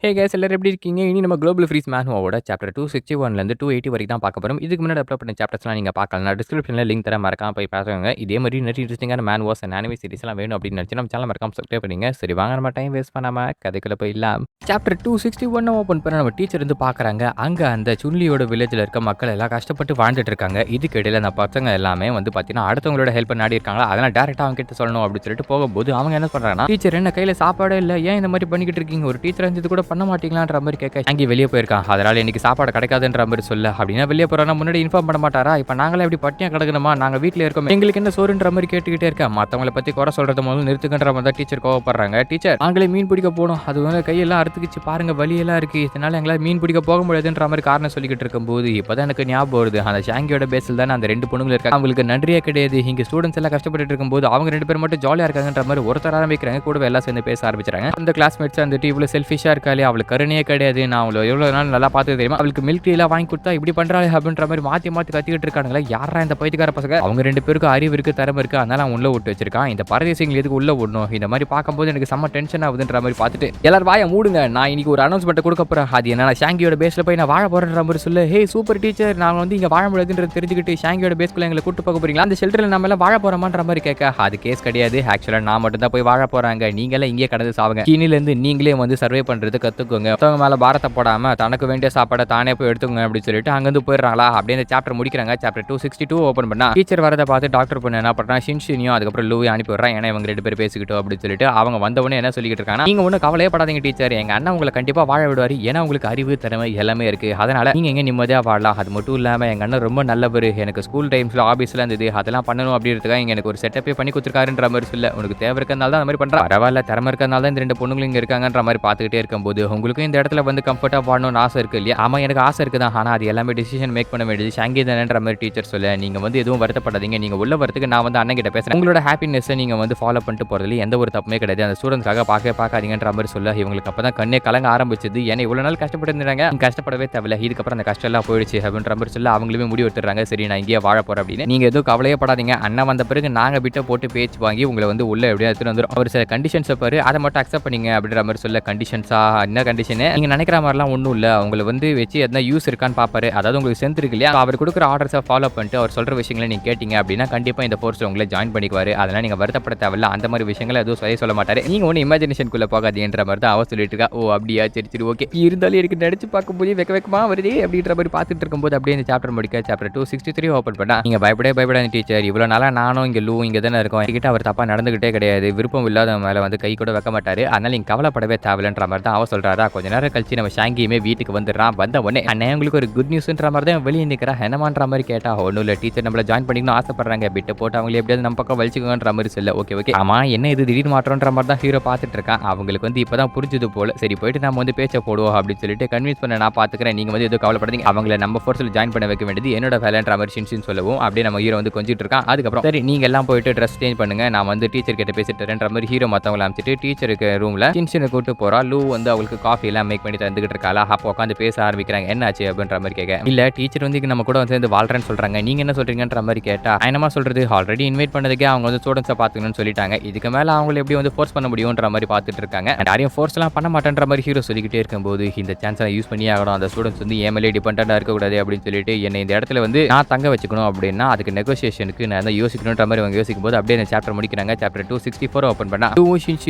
Hey guys எல்லாரும் எப்படி இருக்கீங்க? இனி நம்ம குளோபல் ஃப்ரீஸ் மேனுவோட சாப்டர் 261லேருந்து 280 வரைக்கும் தான் பார்க்க போறோம். இதுக்கு முன்னாடி அப்லோட் பண்ண சாப்டர்ஸ்லாம் நீங்க பார்க்கலாம். நான் டிஸ்கிரிப்ஷன்ல லிங்க் தரேன், மறக்காம போய் பாருங்க. இதே மாதிரி நிறைய இன்ட்ரெஸ்டிங்கான மேனுவாஸ் அண்ட் அனிமே சீரிஸ்லாம் வேணும் அப்படின்னு நினைச்சா நம்ம சேனல் மறக்காம சப்ஸ்கிரைப் பண்ணுங்க. சரி வாங்க நம்ம டைம் வேஸ்ட் பண்ணாம கதைக்குள்ள போயிடலாம். சாப்டர் 261 ஓப்பன் பண்ண நம்ம டீச்சர் வந்து பார்க்குறாங்க. அங்கே அந்த சுன்லியோட வில்லேஜில் இருக்க மக்கள் எல்லாம் கஷ்டப்பட்டு வாழ்ந்துட்டு இருக்காங்க. இதுக்கு இடையில அந்த பசங்க எல்லாமே வந்து பார்த்தீங்கன்னா அடுத்தவங்களோட ஹெல்ப் நாடி இருக்காங்களா, அதெல்லாம் டேரெக்டாக அவங்க கிட்ட சொல்லணும் அப்படின்னு சொல்லிட்டு போகும்போது அவங்க என்ன பண்ணுறாங்கன்னா, டீச்சர் என்ன கையில் சாப்பாடே இல்லை, ஏன் இந்த மாதிரி பண்ணிக்கிட்டு இருக்கீங்க, ஒரு டீச்சர் இருந்தது கூட பண்ண மாட்டீங்களான்ற மாதிரி கேட்க, அங்கே வெளியே போயிருக்கான், அதனால இன்னைக்கு சாப்பாடு கிடைக்காதுன்ற மாதிரி சொல்ல. அப்படின்னா வெளியே போறானா முன்னாடி இன்ஃபார்ம் பண்ண மாட்டாரா, இப்போ நாங்களே எப்படி பட்டியா கிடக்கணுமா, நாங்கள் வீட்டில் இருக்கோம், எங்களுக்கு என்ன சோறுன்ற மாதிரி கேட்டுக்கிட்டே இருக்கா. மற்றவங்களை பற்றி குறை சொல்றது முதல்ல நிறுத்துக்கின்ற மாதிரி தான் டீச்சர் கோவப்படுறாங்க. டீச்சர் நாங்களே மீன் பிடிக்க போனோம், அது வந்து கையெல்லாம் அறுத்துக்கிச்சு பாருங்க, வலியெல்லாம் இருக்கு, இதனால எங்களால் மீன் பிடிக்க போக முடியாதுன்ற மாதிரி காரணம் சொல்லிக்கிட்டு இருக்கும்போது இப்போதான் எனக்கு ஞாபகம் வருது, அந்த ஷாங்கியோட பேஸில் தானே அந்த ரெண்டு பொண்ணுங்க இருக்காங்க, அவங்களுக்கு நன்றியே கிடையாது, இங்கே ஸ்டூடெண்ட்ஸ் எல்லாம் கஷ்டப்பட்டு இருக்கும்போது அவங்க ரெண்டு பேரும் மட்டும் ஜாலியாக இருக்காங்கன்ற மாதிரி ஒருத்தர் ஆரம்பிக்கிறாங்க, கூட எல்லாம் சேர்ந்து பேச ஆரம்பிச்சாங்க. அந்த கிளாஸ்மேட்ஸ் அந்த இவ்வளோ செல்ஃபிஷாக இருக்காளே, அவளுக்கு கருணையே கிடையாது, நான் அவளை எவ்வளோ நாள் நல்லா பார்த்து தெரியுமா, அவளுக்கு மில்க் டீலாம் வாங்கி கொடுத்தா இப்படி பண்றாளே அப்படின்ற மாதிரி மாற்றி மாற்றி கத்திக்கிட்டு இருக்காங்களா. யாரா இந்த பைத்தியக்கார பசங்க, அவங்க ரெண்டு பேருக்கும் அறிவு இருக்கு, திறமை இருக்கு, அதனால அவன் உள்ள விட்டு வச்சிருக்கான், இந்த பரதேசிகள் எதுக்கு உள்ள விடணும், இந்த மாதிரி பார்க்கும்போது எனக்கு செம்ம டென்ஷன் ஆகுதுன்ற மாதிரி பார்த்துட்டு எல்லாரும் வாயை மூடுங்க, நான் இன்னைக்கு ஒரு அனௌன்ஸ்மெண்ட் கொடுக்க போறேன், அது என்ன ஷாங்கியோட பேஸ்ல போய் நான் வாழ போறேன்ற மாதிரி சொல்ல. ஹே சூப்பர் டீச்சர், நாங்கள் வந்து இங்கே வாழ முடியாதுன்றது தெரிஞ்சுக்கிட்டு ஷாங்கியோட பேஸ்க்குள்ள எங்களை கூட்டு போக போறீங்களா, அந்த ஷெல்டரில் நம்ம எல்லாம் வாழ போறோமான்ற மாதிரி கேட்க, அது கேஸ் கிடையாது, ஆக்சுவலாக நான் மட்டும் தான் போய் வாழ போறாங்க, நீங்களே இங்கே கடந்து சாவுங்க, கீழிலேருந்து நீங்களே வந்து சர்வே பண்றது கத்துக்கோங்க, மற்றவங்க மேல பாரத்தை போடாம தனக்கு வேண்டிய சாப்பாடை தானே போய் எடுத்துக்கோங்க அப்படின்னு சொல்லிட்டு அங்கிருந்து போயிடுறாங்களா. அப்படியே இந்த சாப்டர் முடிக்கிறாங்க. சாப்டர் 262 ஓப்பன் பண்ணா டீச்சர் வரதை பார்த்து டாக்டர் பொண்ணு என்ன பண்றா, ஷின்ஷினியும் அதுக்கப்புறம் லூவை அனுப்பி விடுறான், ஏன்னா இவங்க ரெண்டு பேர் பேசிக்கிட்டோம் அப்படின்னு சொல்லிட்டு அவங்க வந்தவொடனே என்ன சொல்லிக்கிட்டு இருக்காங்க, நீங்க ஒன்றும் கவலையே படாதீங்க டீச்சர், எங்க அண்ணன் உங்களை கண்டிப்பா வாழ விடுவாரு, ஏன்னா உங்களுக்கு அறிவு திறமை எல்லாமே இருக்கு, அதனால நீங்க எங்க நிம்மதியா வாழலாம், அது மட்டும் இல்லாம எங்க அண்ணன் ரொம்ப நல்லவர், எனக்கு ஸ்கூல் டைம்ஸ்ல ஆபீஸ்ல இருந்தது அதெல்லாம் பண்ணணும் அப்படின்றதுக்காக இங்க எனக்கு ஒரு செட்டப்பே பண்ணி கொடுத்துருக்காருன்ற மாதிரி சொல்ல, உனக்கு தேவை இருக்கிறதுனால தான் அந்த மாதிரி பண்றா, பரவாயில்ல திறமை இருக்கிறதுனால தான் இந்த ரெண்டு பொண்ணுங்களும் இங்க இருக்காங்கன்ற மாதிரி பார்த்துக்கிட்டே இருக்கும்போது உங்களுக்கும் இந்த இடத்துல வந்து கம்ஃபர்ட்டா வாழணும்னு ஆசை இருக்கு இல்லையா, ஆமா எனக்கு ஆசை இருக்குதான், ஆனா அது எல்லாமே டிசிஷன் மேக் பண்ண வேண்டியது ஷாங்கி தானேன்ற மாதிரி டீச்சர் சொல்ல, நீங்க வந்து எதுவும் வருத்தப்படாதீங்க, நீங்க உள்ள வரதுக்கு நான் வந்து அண்ணன் கிட்ட பேசுறேன், உங்களோட ஹாப்பினஸை நீங்க வந்து ஃபாலோ பண்ணிட்டு போறதுல எந்த ஒரு தப்புமே கிடையாது, அந்த ஸ்டூடெண்ட்ஸ்க்காக பார்க்காதீங்கன்ற மாதிரி சொல்ல, இவங்களுக்கு அப்பதான் கண்ணே கலங்க ஆரம்பிச்சது, ஏன்னா இவ்வளவு நாள் கஷ்டப்பட்டு இருந்தாங்க, கஷ்டப்படவே தேவையில்ல, இதுக்கப்புறம் அந்த கஷ்டம் எல்லாம் போயிடுச்சு அப்படின்ற மாதிரி சொல்ல, அவங்களுமே முடிவு எடுத்துறாங்க, சரி நான் இங்கேயே வாழ போறேன் அப்படின்னு, நீங்க எதுவும் கவலையே படாதீங்க, அண்ணன் வந்த பிறகு நாங்க விட்ட போட்டு பேச்சு வாங்கி உங்களை வந்து உள்ள எப்படியா எடுத்துட்டு வந்துடும், அவர் சில கண்டிஷன்ஸை பாரு அதை மட்டும் அக்செப்ட் பண்ணீங்க அப்படின்ற மாதிரி சொல்ல, கண்டிஷன்ஸா என்ன கண்டிஷன், நீங்க நினைக்கிற மாதிரிலாம் ஒன்றும் இல்லை, அவங்களை வந்து வச்சு எதனா யூஸ் இருக்கான்னு பார்ப்பாரு, அதாவது உங்களுக்கு ஸ்ட்ரென்த் இருக்கு இல்லையா, அவர் கொடுக்குற ஆர்டர்ஸை ஃபாலோ பண்ணிட்டு அவர் சொல்ற விஷயங்களை நீங்க கேட்டீங்க அப்படின்னா கண்டிப்பா இந்த ஃபோர்ஸ் உங்களை ஜாயின் பண்ணிக்குவாரு, அதெல்லாம் நீங்க வருத்தப்பட தேவையில்ல, அந்த மாதிரி விஷயங்களை எதுவும் சொல்ல மாட்டாரு, நீங்க ஒன்று இமேஜினேஷனுக்குள்ள போகாதீங்கன்ற மாதிரி தான் அவ சொல்லிட்டு இருக்கா. ஓ அப்படியா, சரி சரி ஓகே, இருந்தாலும் எனக்கு நடிச்சு பார்க்கும்போது வெக்கமா வருது அப்படின்ற மாதிரி பார்த்துட்டு இருக்கும்போது அப்படியே இந்த சாப்டர் முடிக்க சாப்டர் 263 ஓப்பன் பண்ணா, நீங்க பயப்படாத டீச்சர், இவ்வளவு நாளா நானும் இங்க லூ இங்க தானே இருக்கோம், என்கிட்ட அவர் தப்பா நடந்துகிட்டே கிடையாது, விருப்பம் இல்லாத மேல வந்து கை கூட வைக்க மாட்டாரு, அதனால நீங்க கவலைப்படவே தேவையில்லைன்ற மாதிரி தான் அவ சொல்றாரா. கொஞ்ச நேரம் கழிச்சு நம்ம ஷாங்கியுமே வீட்டுக்கு வந்துடுறான். வந்த உடனே அண்ணே உங்களுக்கு ஒரு குட் நியூஸ்ன்ற மாதிரி தான் வெளியே நிற்கிறா, என்னமான்ற மாதிரி கேட்டா, ஒன்றும் இல்லை டீச்சர் நம்மளை ஜாயின் பண்ணிக்கணும் ஆசைப்படுறாங்க, பிட்டு போட்டு அவங்களை எப்படியாவது நம்ம பக்கம் வலிச்சுக்கோன்ற மாதிரி சொல்ல. ஓகே ஓகே ஆமா என்ன இது திடீர் மாற்றம்ன்ற மாதிரி தான் ஹீரோ பார்த்துட்டு இருக்கான், அவங்களுக்கு வந்து இப்பதான் புரிஞ்சது போல, சரி போயிட்டு நம்ம வந்து பேச்ச போடுவோம் அப்படின்னு சொல்லிட்டு கன்வின்ஸ் பண்ண நான் பாத்துக்கிறேன், நீங்க வந்து எதுவும் கவலைப்படாதீங்க, அவங்களை நம்ம ஃபோர்ஸில் ஜாயின் பண்ண வைக்க வேண்டியது என்னோட வேலைன்ற மாதிரி ஷின்ஷின் சொல்லவும் அப்படியே நம்ம ஹீரோ வந்து கொஞ்சிட்டு இருக்கான். அதுக்கப்புறம் சரி நீங்க எல்லாம் போயிட்டு ட்ரெஸ் சேஞ்ச் பண்ணுங்க, நான் வந்து டீச்சர் கிட்ட பேசிட்டுன்ற மாதிரி ஹீரோ மத்தவங்களை அமைச்சிட்டு டீச்சருக்கு ரூம்ல ஷின்ஷினை கூட்டு போறா. லூ வந்து அவங்களுக்கு காஃபி எல்லாம் மேக் பண்ணி தந்துகிட்டு இருக்காளா. அப்போ உட்காந்து பேச ஆரம்பிக்கிறாங்க, என்னாச்சு அப்படின்ற மாதிரி கேட்க, இல்ல டீச்சர் வந்து நம்ம கூட வந்து வாழ்றேன்னு சொல்றாங்க, நீங்க என்ன சொல்றீங்கன்ற மாதிரி கேட்டா, என்னமா சொல்றது, ஆல்ரெடி இன்வைட் பண்ணதுக்கே அவங்க வந்து ஸ்டூடெண்ட்ஸை பாத்துக்கணும்னு சொல்லிட்டாங்க, இதுக்கு மேல அவங்களை எப்படி வந்து ஃபோர்ஸ் பண்ண முடியும்ன்ற மாதிரி பார்த்துட்டு இருக்காங்க. யாரையும் ஃபோர்ஸ் எல்லாம் பண்ண மாட்டேன்ற மாதிரி ஹீரோ சொல்லிக்கிட்டே இருக்கும்போது இந்த சான்ஸை யூஸ் பண்ணி ஆகணும், அந்த ஸ்டூடெண்ட்ஸ் வந்து ஏமலே டிபெண்டா இருக்கக்கூடாது அப்படின்னு சொல்லிட்டு என்னை இந்த இடத்துல வந்து நான் தங்க வச்சுக்கணும் அப்படின்னா அதுக்கு நெகோசியேஷனுக்கு நான் தான் யோசிக்கணுன்ற மாதிரி அவங்க யோசிக்கும் போது அப்படியே இந்த சாப்டர் முடிக்கிறாங்க. சாப்டர் 264 ஓப்பன் பண்ணா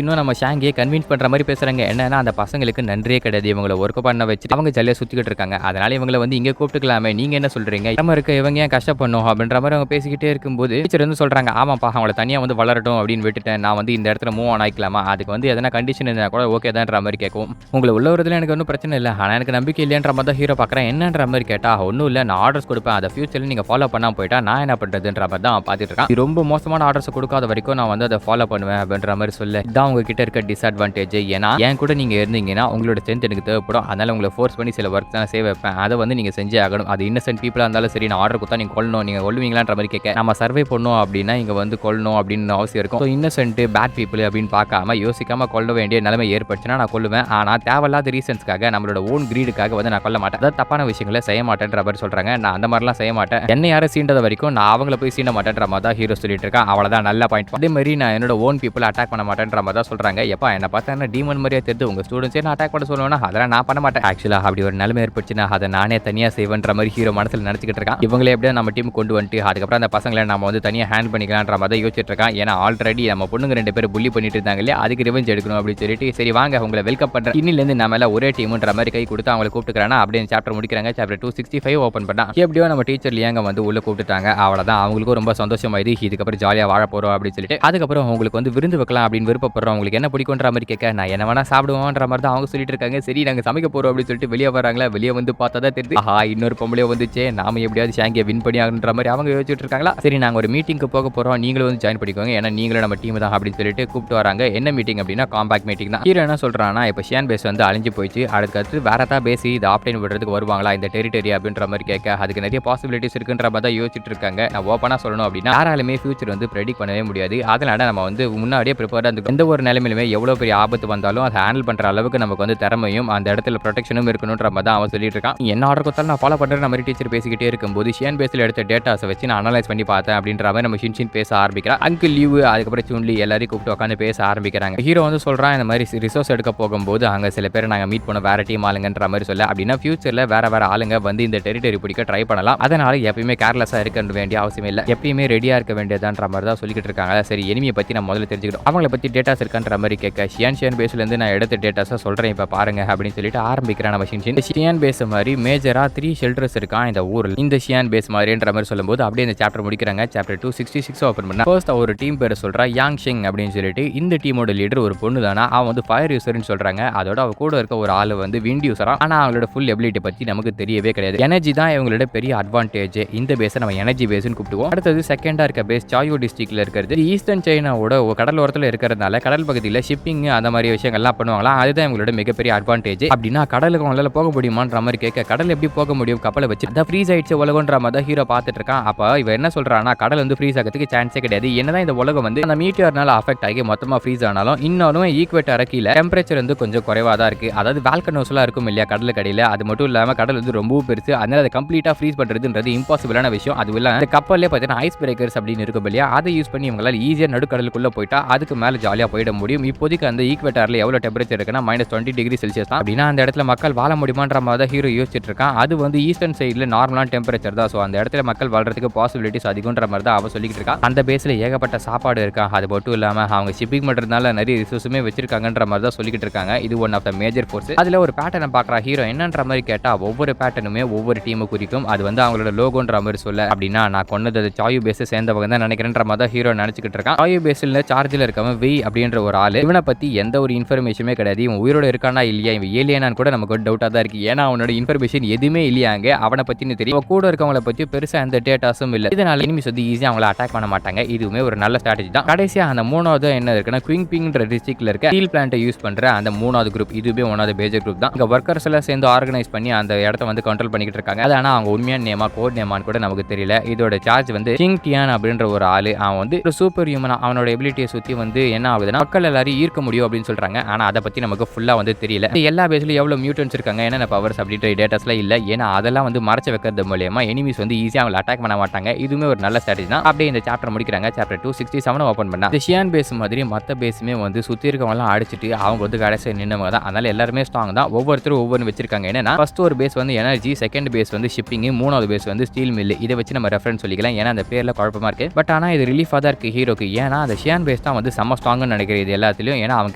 இன்னும் நம்ம ஷாங்கியை கன்வின்ஸ் பண்ற மாதிரி பேசுறாங்க, என்னன்னா அந்த பசங்களுக்கு நன்றியே கிடையாது, இவங்களை ஒர்க் பண்ண வச்சு அவங்க ஜல்லியா சுத்திக்கிட்டு இருக்காங்க, அதனால இவங்களை வந்து இங்க கூப்பிட்டுக்கலாமே, நீங்க என்ன சொல்றீங்க, நம்ம இருக்க இவங்க ஏன் கஷ்டப்படணும் அப்படின்ற மாதிரி அவங்க பேசிக்கிட்டே இருக்கும்போது டீச்சர் வந்து சொல்றாங்க, ஆமாப்பா அவங்களை தனியா வந்து வளரட்டும் அப்படின்னு விட்டுட்டேன், நான் வந்து இந்த இடத்துல மூவ் ஆன் ஆயிக்கலாமா, அதுக்கு வந்து எதனா கண்டிஷன் இருந்தா கூட ஓகே தான்ற மாதிரி கேட்கும், உங்களை உள்ள வரதுல எனக்கு ஒன்றும் பிரச்சனை இல்லை, ஆனா எனக்கு நம்பிக்கை இல்லையன்ற மாதிரி தான் ஹீரோ பார்க்குறேன், என்னன்ற மாதிரி கேட்டா ஒன்றும் இல்லை நான் ஆர்டர்ஸ் கொடுப்பேன், அதை ஃபியூச்சர்ல நீங்க ஃபாலோ பண்ணாம போயிட்டா நான் என்ன பண்றதுன்ற மாதிரி தான் பார்த்துட்டு இருக்கான், ரொம்ப மோசமான ஆர்டர்ஸ் கொடுக்காத வரைக்கும் நான் வந்து அதை ஃபாலோ பண்ணுவேன் அப்படின்ற மாதிரி சொல்ல, இதான் உங்ககிட்ட இருக்க டிஸ்அட்வான்டேஜ், ஏன்னா என் கூட நீங்க இருந்தீங்கன்னா உங்களோட ஸ்ட்ரென்த் எனக்கு தேவைப்படும், அதனால உங்களை ஃபோர்ஸ் பண்ணி சில ஒர்க் தான் செய்ய வைப்பேன், அதை வந்து நீங்க செஞ்சே ஆகணும், அது இன்னசென்ட் பீப்புளா இருந்தாலும் சரி, நான் ஆர்டர் கொடுத்தா நீங்க கொல்லணும், நீங்க கொல்லுவீங்களான்ற மாதிரி கேட்க, நம்ம சர்வே பண்ணணும் அப்படின்னா இங்க வந்து கொல்லணும் அப்படின்னு அவசியம் இருக்கும், ஸோ இன்னசென்ட் பேட் பீப்புள் அப்படின்னு பார்க்காம யோசிக்காம கொல்ல வேண்டிய நிலைமை ஏற்பட்டுச்சுன்னா நான் கொல்லுவேன், ஆனா தேவையில்லாத ரீசன்ஸ்க்காக நம்மளோட ஓன் கிரீடுக்காக வந்து நான் கொல்ல மாட்டேன், அதாவது தப்பான விஷயங்களை செய்ய மாட்டேன்ற மாதிரி சொல்றாங்க, நான் அந்த மாதிரிலாம் செய்ய மாட்டேன், என்ன யாரும் சீண்டத வரைக்கும் நான் அவங்கள போய் சீண்ட மாட்டேன்ற மாதிரி தான் ஹீரோ சொல்லிட்டு இருக்கான், அவ்வளவுதான் நல்ல பாயிண்ட், அதே மாதிரி நான் என்னோட ஓன் பீப்புள் அட்டாக் பண்ண மாட்டேன்ற மாதிரி தான் சொல்றாங்க, எப்பா என்ன பார்த்தா என்ன டீமன் மாதிரியே தெரியுது, உங்க ஸ்டூடெண்ட்ஸே என்ன அட்டாக் பண்ண சொல்லுவேன்னா அதெல்லாம் நான் பண்ண மாட்டேன். ஆக்சுவலா அப்படி ஒரு நிலைமை ஏற்பட்டுச்சுன்னா அதை நானே தனியா செய்வேன்ற மாதிரி ஹீரோ மனசுல நினைச்சிட்டு இருக்கான். இவங்களே எப்படியா நம்ம டீம் கொண்டு வந்துட்டு அதுக்கப்புறம் அந்த பசங்களை நம்ம வந்து தனியா ஹேண்ட் பண்ணிக்கலாம்ன்ற மாதிரி யோசிச்சுட்டு இருக்கான். ஏன்னா ஆல்ரெடி நம்ம பொண்ணுங்க 2 பேர் புள்ளி பண்ணிட்டு இருந்தாங்க இல்லையா, அதுக்கு ரிவெஞ்ச் எடுக்கணும் அப்படின்னு சொல்லிட்டு சரி வாங்க உங்களை வெல்கம் பண்றேன், இன்னில இருந்து நம்ம எல்லாம் ஒரே டீம்ன்ற மாதிரி கை கொடுத்து அவங்களை கூப்பிட்டுக்கிறானா அப்படின்னு சாப்டர் முடிக்கிறாங்க. சாப்டர் 265 ஓபன் பண்ணா எப்படியோ நம்ம டீச்சர் லியாங்க வந்து உள்ள கூப்பிட்டுட்டாங்க. அவ்வளவுதான், அவங்களுக்கும் ரொம்ப சந்தோஷமாயிது. இதுக்கப்புறம் ஜாலியா வாழ போறோம் அப்படின்னு சொல்லிட்டு அதுக்கப்புறம் உங்களுக்கு வந்து விருந்து வைக்கலாம் அப்படின்னு விருப்பப்படுறோம், உங்களுக்கு என்ன பிடிக்கும்ன்ற மாதிரி கேட்க நான் என்ன வேணா சாப்பிடுவோம்ன்ற மாதிரி தான் அவங்க சொல்லிட்டு இருக்காங்க. சரி நாங்க சமைக்க போறோம் அப்படின்னு சொல்லிட்டு வெளியே வராங்களா, வெளியே வந்து பார்த்தா தான் தெரியுது ஆஹா இன்னொரு பொம்பளையோ வந்துச்சே, நாம எப்படியாவது ஷாங்கியை வின் பண்ணி ஆகுன்ற மாதிரி அவங்க யோசிச்சுட்டு இருக்காங்களா. சரி நாங்க ஒரு மீட்டிங்க்கு போக போறோம், நீங்களும் வந்து ஜாயின் பண்ணிக்கோங்க, ஏன்னா நீங்களும் நம்ம டீம் தான் அப்படின்னு சொல்லிட்டு கூப்பிட்டு வராங்க. என்ன மீட்டிங் அப்படின்னா காம்பேக்ட் மீட்டிங் தான். ஹீரோ என்ன சொல்றானா இப்போ ஷியான் பேஸ் வந்து அழிஞ்சு போயிடுச்சு, அடுத்து வேற ஏதாவது பேசி இது ஆப்டைன் விடுறதுக்கு வருவாங்களா இந்த டெரிட்டரி அப்படின்ற மாதிரி கேட்க அதுக்கு நிறைய பாசிபிலிட்டிஸ் இருக்குன்ற மாதிரி தான் யோசிச்சுட்டு இருக்காங்க. நான் ஓப்பனா சொல்லணும் அப்படின்னா யாராலுமே ஃபியூச்சர் வந்து ப்ரெடிக்ட் பண்ணவே முடியாது. அதனால நம்ம வந்து முன்னாடியே ப்ரிப்பேர்டா இருந்து எந்த ஒரு நிலைமையிலுமே எவ்வளவு பெரிய ஆபத்து வந்தாலும் அதை ஹேண்டில் பண்ற அளவுக்கு நமக்கு வந்து திறமையும் அந்த இடத்துல ப்ரொடெக்ஷனும் இருக்கணும்ன்ற மாதிரி தான் அவன் சொல்லிட்டு இருக்கான். என்ன ஆர்டர் கொடுத்தாலும் நான் ஃபாலோ பண்ற மாதிரி டீச்சர் பேசிக்கிட்டே இருக்கும்போது ஷியான் பேஸ்ல எடுத்த டேட்டாஸை வச்சு நான் அனலைஸ் பண்ணி பார்த்தேன் அப்படின்ற மாதிரி நம்ம ஷின்ஷின் பேச ஆரம்பிக்கிறான். அங்கிள் லீவு அதுக்கப்புறம் சுன்லி எல்லாரையும் கூப்பிட்டு உட்காந்து பேச ஆரம்பிக்கிறாங்க. ஹீரோ வந்து சொல்றான் இந்த மாதிரி ரிசோர்ஸ் எடுக்க போகும்போது அங்க சில பேர் நாங்க மீட் பண்ண வேற டீம் ஆளுங்கன்ற மாதிரி சொல்ல அப்படின்னா ஃபியூச்சர்ல வேற ஆளுங்க வந்து இந்த டெரிட்டரி பிடிக்க ட்ரை பண்ணலாம். அதனால எப்பயுமே கேர்லெஸ்ஸா இருக்க வேண்டிய அவசியம் இல்லை, எப்பயுமே ரெடியா இருக்க வேண்டியதான்ற மாதிரி தான் சொல்லிட்டு இருக்காங்க. சரி எனிமியை பத்தி நம்ம முதல்ல தெரிஞ்சுக்கிட்டோம், அவங்கள பத்தி டேட்டாஸ் இருக்கான்ற மாதிரி கேட்க ஷியான் பேஸ்ல இருந்து நான் எடுத்த டேட்டாஸை சொல்றேன் இப்ப பாருங்க அப்படின்னு சொல்லிட்டு ஆரம்பிக்கிறான் நம்ம ஷியான் பேஸ் மாதிரி மேஜரா 3 ஷெல்டர்ஸ் இருக்கான் இந்த ஊர்ல. இந்த ஷியான் பேஸ் மாதிரின்ற மாதிரி சொல்லும்போது அப்படியே இந்த சாப்டர் முடிக்கிறாங்க. சாப்டர் 266 ஓபன் பண்ணா ஃபர்ஸ்ட் ஒரு டீம் பேர் சொல்றா யாங் ஷிங் அப்படின்னு சொல்லிட்டு. இந்த டீமோட லீடர் ஒரு பொண்ணு தானா, அவன் வந்து ஃபயர் யூசர்னு சொல்றாங்க. அதோட அவ கூட இருக்க ஒரு ஆளு வந்து விண்ட் யூசரா, ஆனா அவங்களோட ஃபுல் எபிலிட்டி பத்தி நமக்கு தெரியவே கிடையாது. எனர்ஜி தான் இவங்களோட பெரிய அட்வான்டேஜ். இந்த பேஸை நம்ம எனர்ஜி பேஸ்னு கூப்பிடுவோம். அடுத்தது செகண்டா இருக்க பேஸ் சாயோ டிஸ்ட்ரிக்ட்ல இருக்கிறது. ஈஸ்டர்ன் சைனாவோட கடலோரத்துல இருக்கிறதுனால கடல் பகுதியில் ஷிப்பிங் அந்த மாதிரி விஷயங்கள்லாம் பண்ணுவாங்களா, அதுதான் இவங்களோட மிகப்பெரிய அட்வான்டேஜ். அப்படின்னா கடலுக்கு அவங்களால போக முடியுமான்ற மாதிரி கேட்க கடல் எப்படி போக முடியும் கப்பலை வச்சு, அதான் ஃப்ரீஸ் ஆயிடுச்சு உலகன்ற மாதிரி தான் ஹீரோ பார்த்துட்டு இருக்கான். அப்ப இவ என்ன சொல்றான்னா கடல் வந்து ஃப்ரீஸ் ஆகிறதுக்கு சான்ஸே கிடையாது. என்னதான் இந்த உலகம் வந்து அந்த மீட்டியர்னால அஃபெக்ட் ஆகி மொத்தமா ஃப்ரீஸ் ஆனாலும் இன்னொரு ஈக்குவேட்டர் கீழ டெம்பரேச்சர் வந்து கொஞ்சம் குறைவா தான் இருக்கு. அதாவது வால்கனோஸ்லாம் இருக்கும் இல்லையா கடலுக்கு அடியில, அது மட்டும் இல்லாம கடல் வந்து ரொம்பவும் பெருசு, அதனால அதை கம்ப்ளீட்டா ஃப்ரீஸ் பண்றதுன்றது இம்பாசிபிளான விஷயம். அது இல்ல இந்த கப்பல்லே பார்த்தீங்கன்னா ஐஸ் பிரேக்கர்ஸ் அப்படின்னு இருக்கும் இல்லையா, அதை யூஸ் பண்ணி இவங்களால ஈஸியா நடுக்கடலுக்குள்ள போயிட்டா அதுக்கு மேல ஜாலியா போயிட முடியும். இப்போதைக்கு அந்த ஈக்குவேட்டர்ல எவ்வளவு டெம்பரேச்சர் இருக்குன்னா -20 டிகிரி செல்சியஸ் தான். அப்படின்னா அந்த இடத்துல மக்கள் வாழ முடியுமான்ற மாதிரி தான் ஹீரோ யோசிச்சுட்டு இருக்கான். அது வந்து ஈஸ்டர்ன் சைடுல நார்மலான டெம்பரேச்சர் தான். ஸோ அந்த இடத்துல மக்கள் வாழ்றதுக்கு பாசிபிலிட்டிஸ் அதிகம்ன்ற மாதிரி தான் அவ சொல்லிட்டு இருக்கா. அந்த பேஸ்ல ஏகப்பட்ட சாப்பாடு இருக்கா, அது மட்டும் இல்லாம அவங்க ஷிப்பிங் பண்றதுனால நிறைய ரிசோர்ஸுமே வச்சிருக்காங்கன்ற மாதிரி தான் சொல்லிட்டு இருக்காங்க. இது one of the major force. அதுல ஒரு பேட்டர்னை பாக்குறா ஹீரோ. என்னன்ற மாதிரி கேட்டா ஒவ்வொரு பேட்டர்னுமே ஒவ்வொரு டீமை குறிக்கும், அது வந்து அவங்களோட லோகோன்ற மாதிரி சொல்ல. அப்படின்னா நான் கொண்டது சாயு பேஸ் சேர்ந்தவங்க தான் நினைக்கிறேன்ற மாதிரி தான் ஹீரோ நினைச்சுக்கிட்டு இருக்கான். சாயு பேஸ்ல சார்ஜில் இருக்கவன் வி அப்படின்ற ஒரு ஆளு. இவனை பத்தி எந்த ஒரு இன்ஃபர்மேஷனுமே கிடையாது. இவன் உயிரோட இருக்கானா இல்லையா, இவன் ஏலியனான்னு கூட நமக்கு ஒரு டவுட்டா தான் இருக்கு. ஏன்னா அவனோட இன்ஃபர்மேஷன் எதுவுமே இல்லையாங்க அவனை பத்தினு தெரியும். கூட இருக்கவங்கள பத்தி பெருசா எந்த டேட்டாஸும் இல்ல. இதனால எனிமீஸ் வந்து ஈஸியா அவங்கள அட்டாக் பண்ண மாட்டாங்க. இதுவுமே ஒரு நல்ல ஸ்ட்ராட்டஜி தான். கடைசியா அந்த மூணாவது என்ன இருக்குன்னா குயிங்பிங்ன்ற டிஸ்ட்ரிக்ட்ல இருக்க ஸ்டீல் பிளான்ட்டை யூஸ் பண்ற அந்த மூணாவது குரூப், இதுவே ஒன்னாவது மேஜர் குரூப் தான். இங்க ஒர்க்கர்ஸ் எல்லாம் சேர்ந்து ஆர்கனைஸ் பண்ணி அந்த இடத்த வந்து கண்ட்ரோல் பண்ணிக்கிட்டு இருக்காங்க. அது ஆனா அவங்க உண்மையான நேமா கோட் நேமான்னு கூட நமக்கு தெரியல. இதோட சார்ஜ் வந்து கிங் டியான் அப்படின்ற ஒரு ஆளு. அவன் வந்து ஒரு சூப்பர் ஹியூமனா, அவனோட எபிலிட்டியை சுத்தி வந்து என்ன ஆகுதுன்னா மக்கள் எல்லாரும் ஈர்க்க முடியும் அப்படின்னு சொல்றாங்க. ஆனா அதை பத்தி நமக்கு ஃபுல்லா வந்து தெரியல. எல்லா பேஸ்லயும் எவ்வளவு மியூட்டன்ஸ் இருக்காங்க, என்னென்ன பவர்ஸ் அப்படின்ற டேட்டாஸ்லாம் இல்ல. ஏன்னா அதெல்லாம் வந்து மறைச்சு வைக்கிறது மூலமா எனிமீஸ் வந்து ஈஸியா அவங்களை அட்டாக் பண்ண மாட்டாங்க. இதுவுமே ஒரு நல்ல ஸ்ட்ராட்டஜி தான். அப்படியே இந்த சாப்டர் முடிக்கிறாங்க. சாப்டர் 267 ஓபன் பண்ணா இந்த ஷியான் பேஸ் மாதிரி மத்த பேஸுமே வந்து சுத்தி இருக்கவங்க எல்லாம் அடிச்சிட்டு அவங்க வந்து கடைசி நின்னவங்க தான். அதனால எல்லாருமே ஸ்ட்ராங் தான். ஒவ்வொருத்தரும் ஒவ்வொரு வச்சிருக்காங்க. என்னன்னா ஃபர்ஸ்ட் ஒரு பேஸ் வந்து எனர்ஜி, செகண்ட் பேஸ் வந்து ஷிப்பிங், மூணாவது பேஸ் வந்து ஸ்டீல் மில். இதை வச்சு நம்ம ரெஃபரன்ஸ் சொல்லிக்கலாம். ஏன்னா அந்த பேர்ல குழப்பமா இருக்கு. பட் ஆனா இது ரிலீஃபா தான் இருக்கு ஹீரோக்கு. ஏன்னா அந்த ஷியான் பேஸ் தான் வந்து செம்ம ஸ்ட்ராங்னு நினைக்கிறேன் இது எல்லாத்துலயும். ஏன்னா அவங்க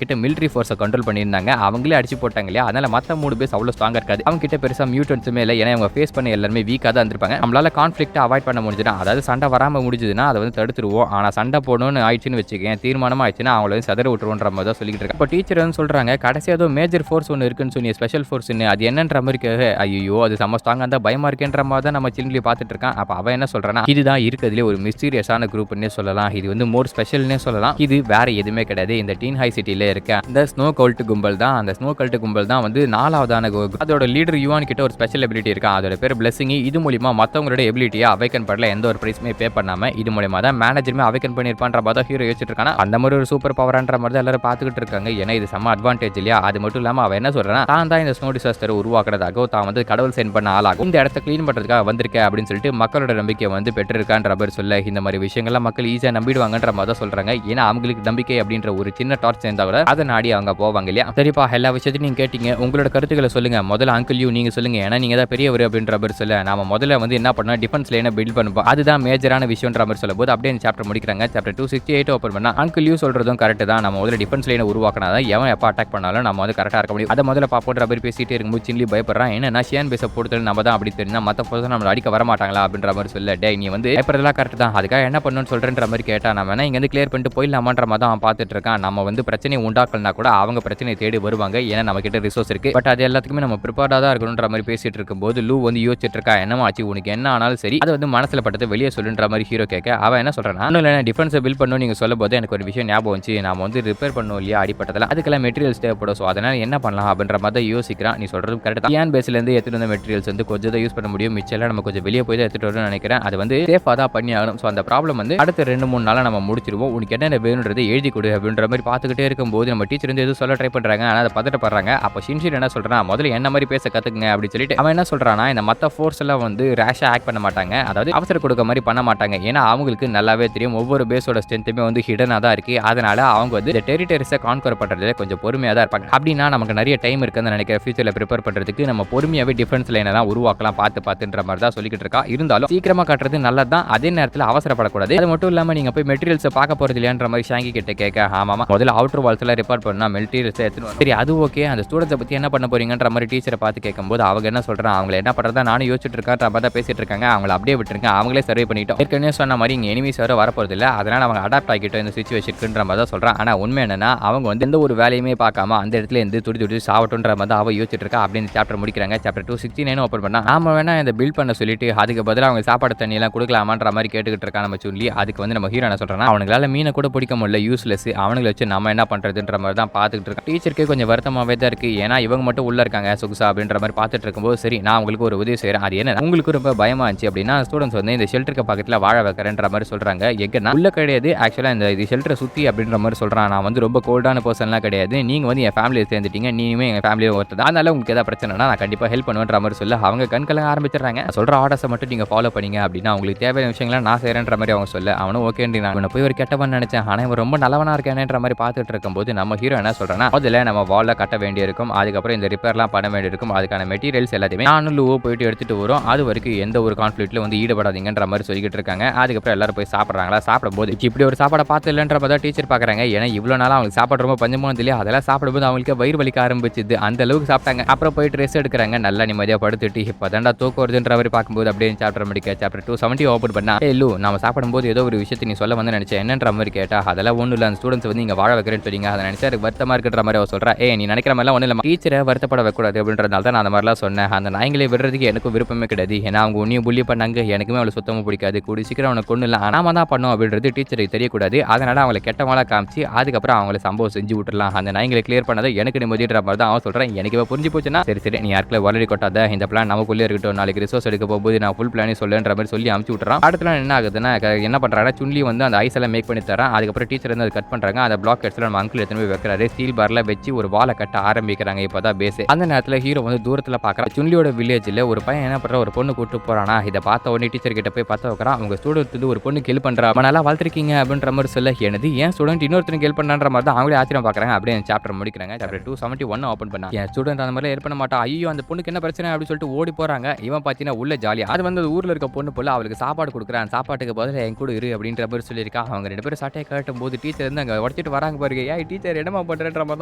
கிட்ட மிலிட்டரி ஃபோர்ஸை கண்ட்ரோல் பண்ணியிருந்தாங்க, அவங்களே அடிச்சு போட்டாங்க இல்லையா. அதனால மத்த 3 பேஸ் அவ்வளவு ஸ்ட்ராங்கா இருக்காது. அவங்க கிட்ட பெருசா மியூட்டன்ஸுமே இல்லை. ஏன்னா அவங்க ஃபேஸ் பண்ண எல்லாருமே வீக்கா தான் இருந்திருப்பாங்க. நம்மளால கான்ஃபிளிக்ட் அவாய்ட் பண்ண முடிஞ்சுனா, அதாவது சண்டை வராம முடிஞ்சதுன்னா அதை வந்து தடுத்துருவோம். ஆனா சண்டை போடணும்னு ஆயிடுச்சுன்னு வச்சுக்கேன், தீர்மானமா ஆயிடுச்சுன்னா அவங்கள வந்து சதற விட்டுருவோன்ற மாதிரி தான் சொல்லிட்டு இருக்காங்க. இப்போ டீச்சர் வந்து சொல்றாங்க கடைசி ஏதோ மேஜர் ஃபோர்ஸ் ஒன்று இருக்குன்னு சொன்னி ஸ்பெஷல் ஃபோர்ஸ்னு, அது என்னன்ற மாதிரி ஐயோ அது செம்ம ஸ்ட்ராங்கா இருந்தா பயமா இருக்கேன்ற மாதிரி தான் நம்ம சின்ன பார்த்துட்டு இருக்கான். அப்ப அவன் என்ன சொல்றான்னா இதுதான் இருக்கிறதுலே ஒரு மிஸ்டீரியஸான குரூப்னே சொல்லலாம். இது வந்து மோர் ஸ்பெஷல்னே சொல்லலாம். இது வேற எதுவுமே கிடையாது. இந்த டீன் ஹை சிட்டில இருக்க இந்த ஸ்னோ கல்ட் கும்பல் தான். அந்த ஸ்னோ கல்ட் கும்பல் தான் வந்து 4வதான அதோட லீடர் யுவான் கிட்ட ஒரு ஸ்பெஷல் எபிலிட்டி இருக்கு. அதோட பேர் பிளெஸிங். இது மூலமா மத்தவங்களோட எபிலிட்டியை அவைக்கன் பண்ணல, எந்த ஒரு பிரைஸுமே பே பண்ணாம இது மூலமா தான் மேனேஜருமே அவைக்கன் பண்ணிருப்பான்ற மாதிரி ஹீரோ யோசிச்சுட்டு இருக்கானா. அந்த மாதிரி ஒரு சூப்பர் பவர்ன்ற மாதிரி தான் எல்லாரும் பார்த்துக்கிட்டு இருக்காங்க. ஏன்னா இது செம்ம அட்வான்டேஜ் இல்லையா. அது மட்டும் இல்லாம அவன் என்ன சொல்றானா தான் தான் இந்த ஸ்னோ டிசாஸ்டர் உருவாக்குறதாக தான் வந்து கடவுள் சென்ட் பண்ண ஆளாகும், இந்த இடத்த கிளீன் பண்றதுக்காக வந்திருக்க அப்படின்னு சொல்லிட்டு மக்களோட நம்பிக்கை வந்து பெற்றிருக்கான்ற மாதிரி சொல்ல இந்த மாதிரி விஷயங்கள்லாம் மக்கள் ஈஸியா நம்பிடுவாங்கன்ற மாதிரி தான் சொல்றாங்க. ஏன்னா அவங்களுக்கு நம்பிக்கை அப்படின்ற ஒரு சின்ன டார்ச் சேர்ந்தா கூட அதை நாடி அவங்க போவாங்க இல்லையா. சரி என்னப்பா எல்லா விஷயத்தையும் நீங்க கேட்டீங்க, உங்களோட கருத்துக்களை சொல்லுங்க. முதல்ல அங்கிள் யூ நீங்க சொல்லுங்க. ஏன்னா நீங்க தான் பெரியவர் அப்படின்ற மாதிரி சொல்ல, நாம முதல்ல வந்து என்ன பண்ணோம், டிஃபென்ஸ் லைனை பில்ட் பண்ணுவோம். அதுதான் மேஜரான விஷயம்ன்ற மாதிரி சொல்லும்போது அப்படியே இந்த சாப்டர் முடிக்கிறாங்க. சாப்டர் 268 ஓபன் பண்ணா அங்கிள் யூ சொல்றதும் கரெக்ட் தான். நம்ம முதல்ல டிஃபென்ஸ் லைனை உருவாக்கினா தான் எவன் எப்ப அட்டாக் பண்ணாலும் நம்ம வந்து கரெக்டா இருக்க முடியும். அதை முதல்ல பாப்போன்ற மாதிரி பேசிட்டே இருக்கும்போது சின்லி பயப்படுறான். என்னன்னா ஷியான் பேச போடுறது நம்ம தான் அப்படி தெரிஞ்சா மத்த பர்சன் நம்மள அடிக்க வர மாட்டாங்களா அப்படின்ற மாதிரி சொல்ல, டேய் நீ வந்து பயப்படுறதெல்லாம் கரெக்ட் தான், அதுக்காக என்ன பண்ணணும்னு சொல்றேன்ற மாதிரி கேட்டா, நம்ம வேணா இங்க வந்து கிளியர் பண்ணிட்டு போயிடலாமான்ற மாதிரி தான் அவன் பார்த்துட்டு இருக்கான். நம்ம வந்து பிரச்சனையை உண்டாக்கலனா கூட அவங்க பிரச்சனையை தேடி வருவாங்க. ஏன்னா நம்ம கிட்ட ரிசோர்ஸ் இருக்கு. பட் அது எல்லாத்துக்குமே நம்ம ப்ரிப்பேர்டா தான் இருக்கணும்ன்ற மாதிரி பேசிட்டு இருக்கும்போது லூ வந்து யோசிச்சுட்டு இருக்கா. என்னமா ஆச்சு உனக்கு, என்ன ஆனாலும் சரி அது வந்து மனசுல பட்டது வெளியே சொல்லுன்ற மாதிரி ஹீரோ கேட்க, அவன் என்ன சொல்றானா, ஒன்னும் இல்ல டிஃபென்ஸை பில்ட் பண்ணணும் நீங்க சொல்லும் போது எனக்கு ஒரு விஷயம் ஞாபகம் வந்துச்சு. நாம வந்து ரிப்பேர் பண்ணோம் இல்லையா அடிப்பட்டதுல, அதுக்கெல்லாம் மெட்டீரியல்ஸ் தேவைப்படும். ஸோ அதனால என்ன பண்ணலாம் அப்படின்ற மாதிரி யோசிக்கிறான். நீ சொல்றது கரெக்ட் தான். ஏன் பேஸ்ல இருந்து எடுத்துட்டு வந்த மெட்டீரியல்ஸ் வந்து கொஞ்சம் தான் யூஸ் பண்ண முடியும், மிச்சம் நம்ம கொஞ்சம் வெளியே போய் தான் எடுத்துட்டு வரணும்னு நினைக்கிறேன். அது வந்து சேஃபா தான் பண்ணி ஆகணும். ஸோ அந்த ப்ராப்ளம் வந்து அடுத்த 2-3 நாளா நம்ம முடிச்சிருவோம். உனக்கு என்ன வேணும்ன்றதை எழுதி கொடு அப்படின்ற மாதிரி பார்த்துக்கிட்டே இருக்கும்போது நம்ம டீச்சர் வந்து எதுவும் சொல்ல ட்ரை பண்றாங்க. ஆனால் அதை பதட்டப்படுறாங்க. அப்போ ஷின்ஷின் என்ன சொல்றான், முதல்ல என்ன மாதிரி பேச கத்துக்குங்க அப்படின்னு சொல்லிட்டு அவன் என்ன சொல்றானா, இந்த மற்ற ஃபோர்ஸ் எல்லாம் வந்து ரேஷா ஆக்ட் பண்ண மாட்டாங்க, அதாவது அவசர கொடுக்க மாதிரி பண்ண மாட்டாங்க. ஏன்னா அவங்களுக்கு நல்லாவே தெரியும் ஒவ்வொரு பேஸோட ஸ்ட்ரென்த்துமே வந்து ஹிடனா தான் இருக்கு. அதனால அவங்க வந்து இந்த டெரிட்டரிஸை கான்கர் பண்றதுல கொஞ்சம் பொறுமையா தான் இருப்பாங்க. அப்படின்னா நமக்கு நிறைய டைம் இருக்குன்னு நினைக்கிற ஃபியூச்சர்ல ப்ரிப்பேர் பண்றதுக்கு நம்ம பொறுமையாவே டிஃபென்ஸ் லைனை தான் உருவாக்கலாம் பார்த்துன்ற மாதிரி தான் சொல்லிக்கிட்டு இருக்கா. இருந்தாலும் சீக்கிரமா கட்டுறது நல்லது தான், அதே நேரத்தில் அவசரப்படக்கூடாது. அது மட்டும் இல்லாம நீங்க போய் மெட்டீரியல்ஸை பார்க்க போறது இல்லையான்ற மாதிரி ஷாங்கி கிட்ட கேட்க, ஆமாமா முதல்ல அவுட்டர் வால்ஸ் எல்லாம் ரிப்பேர் பண்ணா மெட்டீரியல்ஸ் எடுத்துட்டு சரி அது ஓகே, அந்த ஸ்டூடெண்ட்ஸை பத்தி என்ன பண்ண போறீங்கன்ற மாதிரி டீச்சரை பார்த்து கேட்கும்போது அவங்க என்ன சொல்றாங்க, அவங்க என்ன பண்றதா நானும் யோசிச்சுட்டு இருக்கேன் தான் பேசிட்டு இருக்காங்க. அவங்கள அப்படியே விட்டுருங்க, அவங்களே சர்வே பண்ணிட்டோம். ஏற்கனவே சொன்ன மாதிரி இங்க எனிமீஸ் வர வரப்போறது இல்ல, அதனால அவங்க அடாப்ட் ஆகிட்டோம் இந்த சிச்சுவேஷனுக்குன்ற மாதிரி தான் சொல்றான். ஆனா உண்மை என்னன்னா அவங்க வந்து எந்த ஒரு வேலையுமே பார்க்காம அந்த இடத்துல இருந்து துடி சாவட்டுன்ற மாதிரி அவ யோசிச்சுட்டு இருக்கா. அப்படின்னு சாப்டர் முடிக்கிறாங்க. சாப்டர் 269 ஓபன் பண்ணா நாம வேணா இந்த பில்ட் பண்ண சொல்லிட்டு அதுக்கு பதிலாக அவங்க சாப்பாடு தண்ணி எல்லாம் கொடுக்கலாமான்ற மாதிரி கேட்டுக்கிட்டு இருக்கா நம்ம சொல்லி. அதுக்கு வந்து நம்ம ஹீரோ என்ன சொல்றானா, அவங்களால மீனை கூட பிடிக்க முடியல, யூஸ்லெஸ், அவங்களை வச்சு நம்ம என்ன பண்றதுன்ற மாதிரி தான் பார்த்துக்கிட்டு இருக்கோம். டீச்சருக்கே கொஞ்சம் வருத்தமாவே தான் இருக்கு. ஏன்னா இவங்க மட்டும் உள்ள இருக்காங்க சொகுசா அப்படின்ற மாதிரி பார்த்துட்டு இருக்கும்போது, சரி நான் உங்களுக்கு ஒரு உதவி செய்யறேன், அது என்ன உங்களுக்கு ரொம்ப பயமா இருந்துச்சு அப்படின்னா ஸ்டூடெண்ட்ஸ் வந்து இந்த ஷெல்டருக்கு பக்கத்துல வாழ வைக்கிறேன்ற மாதிரி சொல்றாங்க. எங்கன்னா உள்ள கிடையாது, ஆக்சுவலா இந்த ஷெல்டரை சுத்தி அப்படின்ற மாதிரி சொல்றான். நான் வந்து ரொம்ப கோல்டான பர்சன்லாம் கிடையாது, நீங்க வந்து என் ஃபேமிலியை சேர்ந்துட்டீங்க, நீங்களுமே எங்க ஃபேமிலியை ஒருத்தர், அதனால உங்களுக்கு ஏதாவது பிரச்சனைனா நான் கண்டிப்பா ஹெல்ப் பண்ணுவேன்ற மாதிரி சொல்ல அவங்க கண் கலங்க ஆரம்பிச்சிடுறாங்க. சொல்ற ஆர்டர்ஸை மட்டும் நீங்க ஃபாலோ பண்ணீங்க அப்படின்னா உங்களுக்கு தேவையான விஷயங்களை நான் செய்யறேன்ற மாதிரி அவங்க சொல்ல, அவனும் ஓகேன்றி நான் போய் ஒரு கெட்டவன் நினைச்சேன், ஆனா இவன் ரொம்ப நல்லவனா இருக்கானேன்ற மாதிரி பார்த்துட்டு இருக்கும்போது நம்ம ஹீரோ என்ன சொல்றானா, முதல்ல நம்ம வால்ல கட்ட வேண்டியிருக்கும், அதுக்கப்புறம் இந்த ரிப்பேர்லாம் பண்ண வேண்டியிருக்கும், அதுக்கான மெட்டீரியல்ஸ் எல்லாத்தையுமே நானும் லூவோ போயிட்டு எடுத்துட்டு வரும், அது வரைக்கும் எந்த ஒரு கான்ஃபிளிக்ட்ல வந்து ஈடுபடாதீங்கன்ற மாதிரி சொல்லிக்கிட்டு இருக்காங்க. அதுக்கப்புறம் எல்லாரும் போய் சாப்பிட்றாங்களா, சாப்பிடும்போது இப்படி ஒரு சாப்பாடை பார்த்து இல்லைன்ற மாதிரி டீச்சர் பார்க்குறாங்க. ஏன்னா இவ்வளோ நாள் அவங்களுக்கு சாப்பாடு ரொம்ப பஞ்சமானது இல்லையா, அதெல்லாம் சாப்பிடும்போது அவங்களுக்கு வயிறு வலிக்க ஆரம்பிச்சுது, அந்த அளவுக்கு சாப்பிட்டாங்க. அப்புறம் போயிட்டு ரெஸ்ட் எடுக்கிறாங்க, நல்லா நிம்மதியாக படுத்துட்டு இப்போதான்டா தூக்கம் வருதுன்ற மாதிரி பார்க்கும்போது அப்படியே சாப்டர் முடிக்க சாப்டர் 270 ஓப்பன் பண்ணா, லூ நம்ம சாப்பிடும்போது ஏதோ ஒரு விஷயத்தை நீ சொல்ல வந்து நினைச்சேன், என்னன்ற மாதிரி கேட்டா, அதெல்லாம் ஒன்றும் இல்லை, அந்த ஸ்டூடெண்ட்ஸ் வந்து இங்கே வாழ வைக்கிறேன்னு சொல்லிங்க, அதை நினைச்சா எனக்கு வருத்தமா இருக்கிற மாதிரி அவ சொல்றா. நீ நினைக்கிற மாதிரிலாம் ஒன்றும் இல்லை, டீச்சரை வருத்தப்பட வைக்கக்கூடாது அப்படின்றதால தான் நான் அந்த மாதிரிலாம் சொன்னேன். அந்த நாய்களை விடுறதுக்கு எனக்கும் விருப்பமே கிடையாது, ஏன்னா அவங்க உன்னையும் புள்ளி பண்ணாங்க, எனக்குமே அவளை சுத்தமாக பிடிக்காது, கூடி சீக்கிரம் அவனுக்கு ஒன்றும் இல்லை, நாம தான் பண்ணோம் அப்படின்றது டீச்சருக்கு தெரியக்கூடாது, அதனால அவங்களை கெட்டவங்களா காமிச்சு அதுக்கப்புறம் அவங்களை சம்பவம் செஞ்சு விட்டுலாம், அந்த நாய்களை கிளியர் பண்ணதை எனக்கு நிம்மதின்ற மாதிரி தான் அவன் சொல்றேன். எனக்கு புரிஞ்சு போச்சுன்னா சரி நீ யாருக்குள்ள வளரி கொட்டாத, இந்த பிளான் நமக்குள்ளே இருக்கட்டும், நாளைக்கு ரிசோர்ஸ் எடுக்க போகும்போது நான் ஃபுல் பிளானே சொல்லுன்ற மாதிரி சொல்லி அமுச்சு விட்டுறான். அடுத்த என்ன ஆகுதுன்னா என்ன பண்றாங்க, சுன்லி வந்து அந்த ஐஸ் எல்லாம் மேக் பண்ணி தரான். அதுக்கப்புறம் டீச்சர் வந்து அதை கட் பண்றாங்க. அந்த பிளாக் ஹெட்ஸ்ல நம்ம அங்கிள் எடுத்து போய் வைக்கிறாரு. ஸ்டீல் பார்ல வச்சு ஒரு வாலை கட்ட ஆரம்பிக்கிறாங்க. இப்பதான் பேஸ். அந்த நேரத்தில் ஹீரோ வந்து தூரத்தில் பார்க்குறான். சுன்லியோட வில்லேஜில் ஒரு பையன் என்ன பண்ற, ஒரு பொண்ணு கூட்டு போறானா. இதை பார்த்த உடனே டீச்சர் கிட்ட போய் பார்த்து வைக்கிறான். அவங்க ஸ்டூடெண்ட் வந்து ஒரு பொண்ணு கில் பண்றா, நல்லா வளர்த்துருக்கீங்க அப்படின்ற மாதிரி சொல்ல, எனது ஏன் ஸ்டூடெண்ட் இன்னொருத்தரும் கில் பண்றான்ற மாதிரி தான் அவங்களே ஆச்சரியம் பார்க்குறாங்க. அப்படியே சாப்டர் முடிக்கிறாங்க. சாப்டர் 271 ஓப்பன் பண்ணா, என் ஸ்டூடெண்ட் அந்த மாதிரி ஹெல்ப் பண்ண மாட்டா, ஐயோ அந்த பொண்ணுக்கு என்ன பிரச்சனை அப்படின்னு சொல்லிட்டு ஓடி போறாங்க. இவன் பார்த்தீங்கன்னா உள்ள ஜாலியா அது வந்து ஊர்ல இருக்க பொண்ணு போல அவளுக்கு சாப்பாடு கொடுக்குறான், சாப்பாட்டுக்கு பதில் என் கூட இரு அப்படின்ற மாதிரி சொல்லியிருக்கா. அவங்க 2 பேரும் சட்டையை காட்டும் போது டீச்சர் வந்து அங்கே உடச்சிட்டு வராங்க பாருங்க. ஏன் டீச்சர் என்னமா பண்றன்ற மாதிரி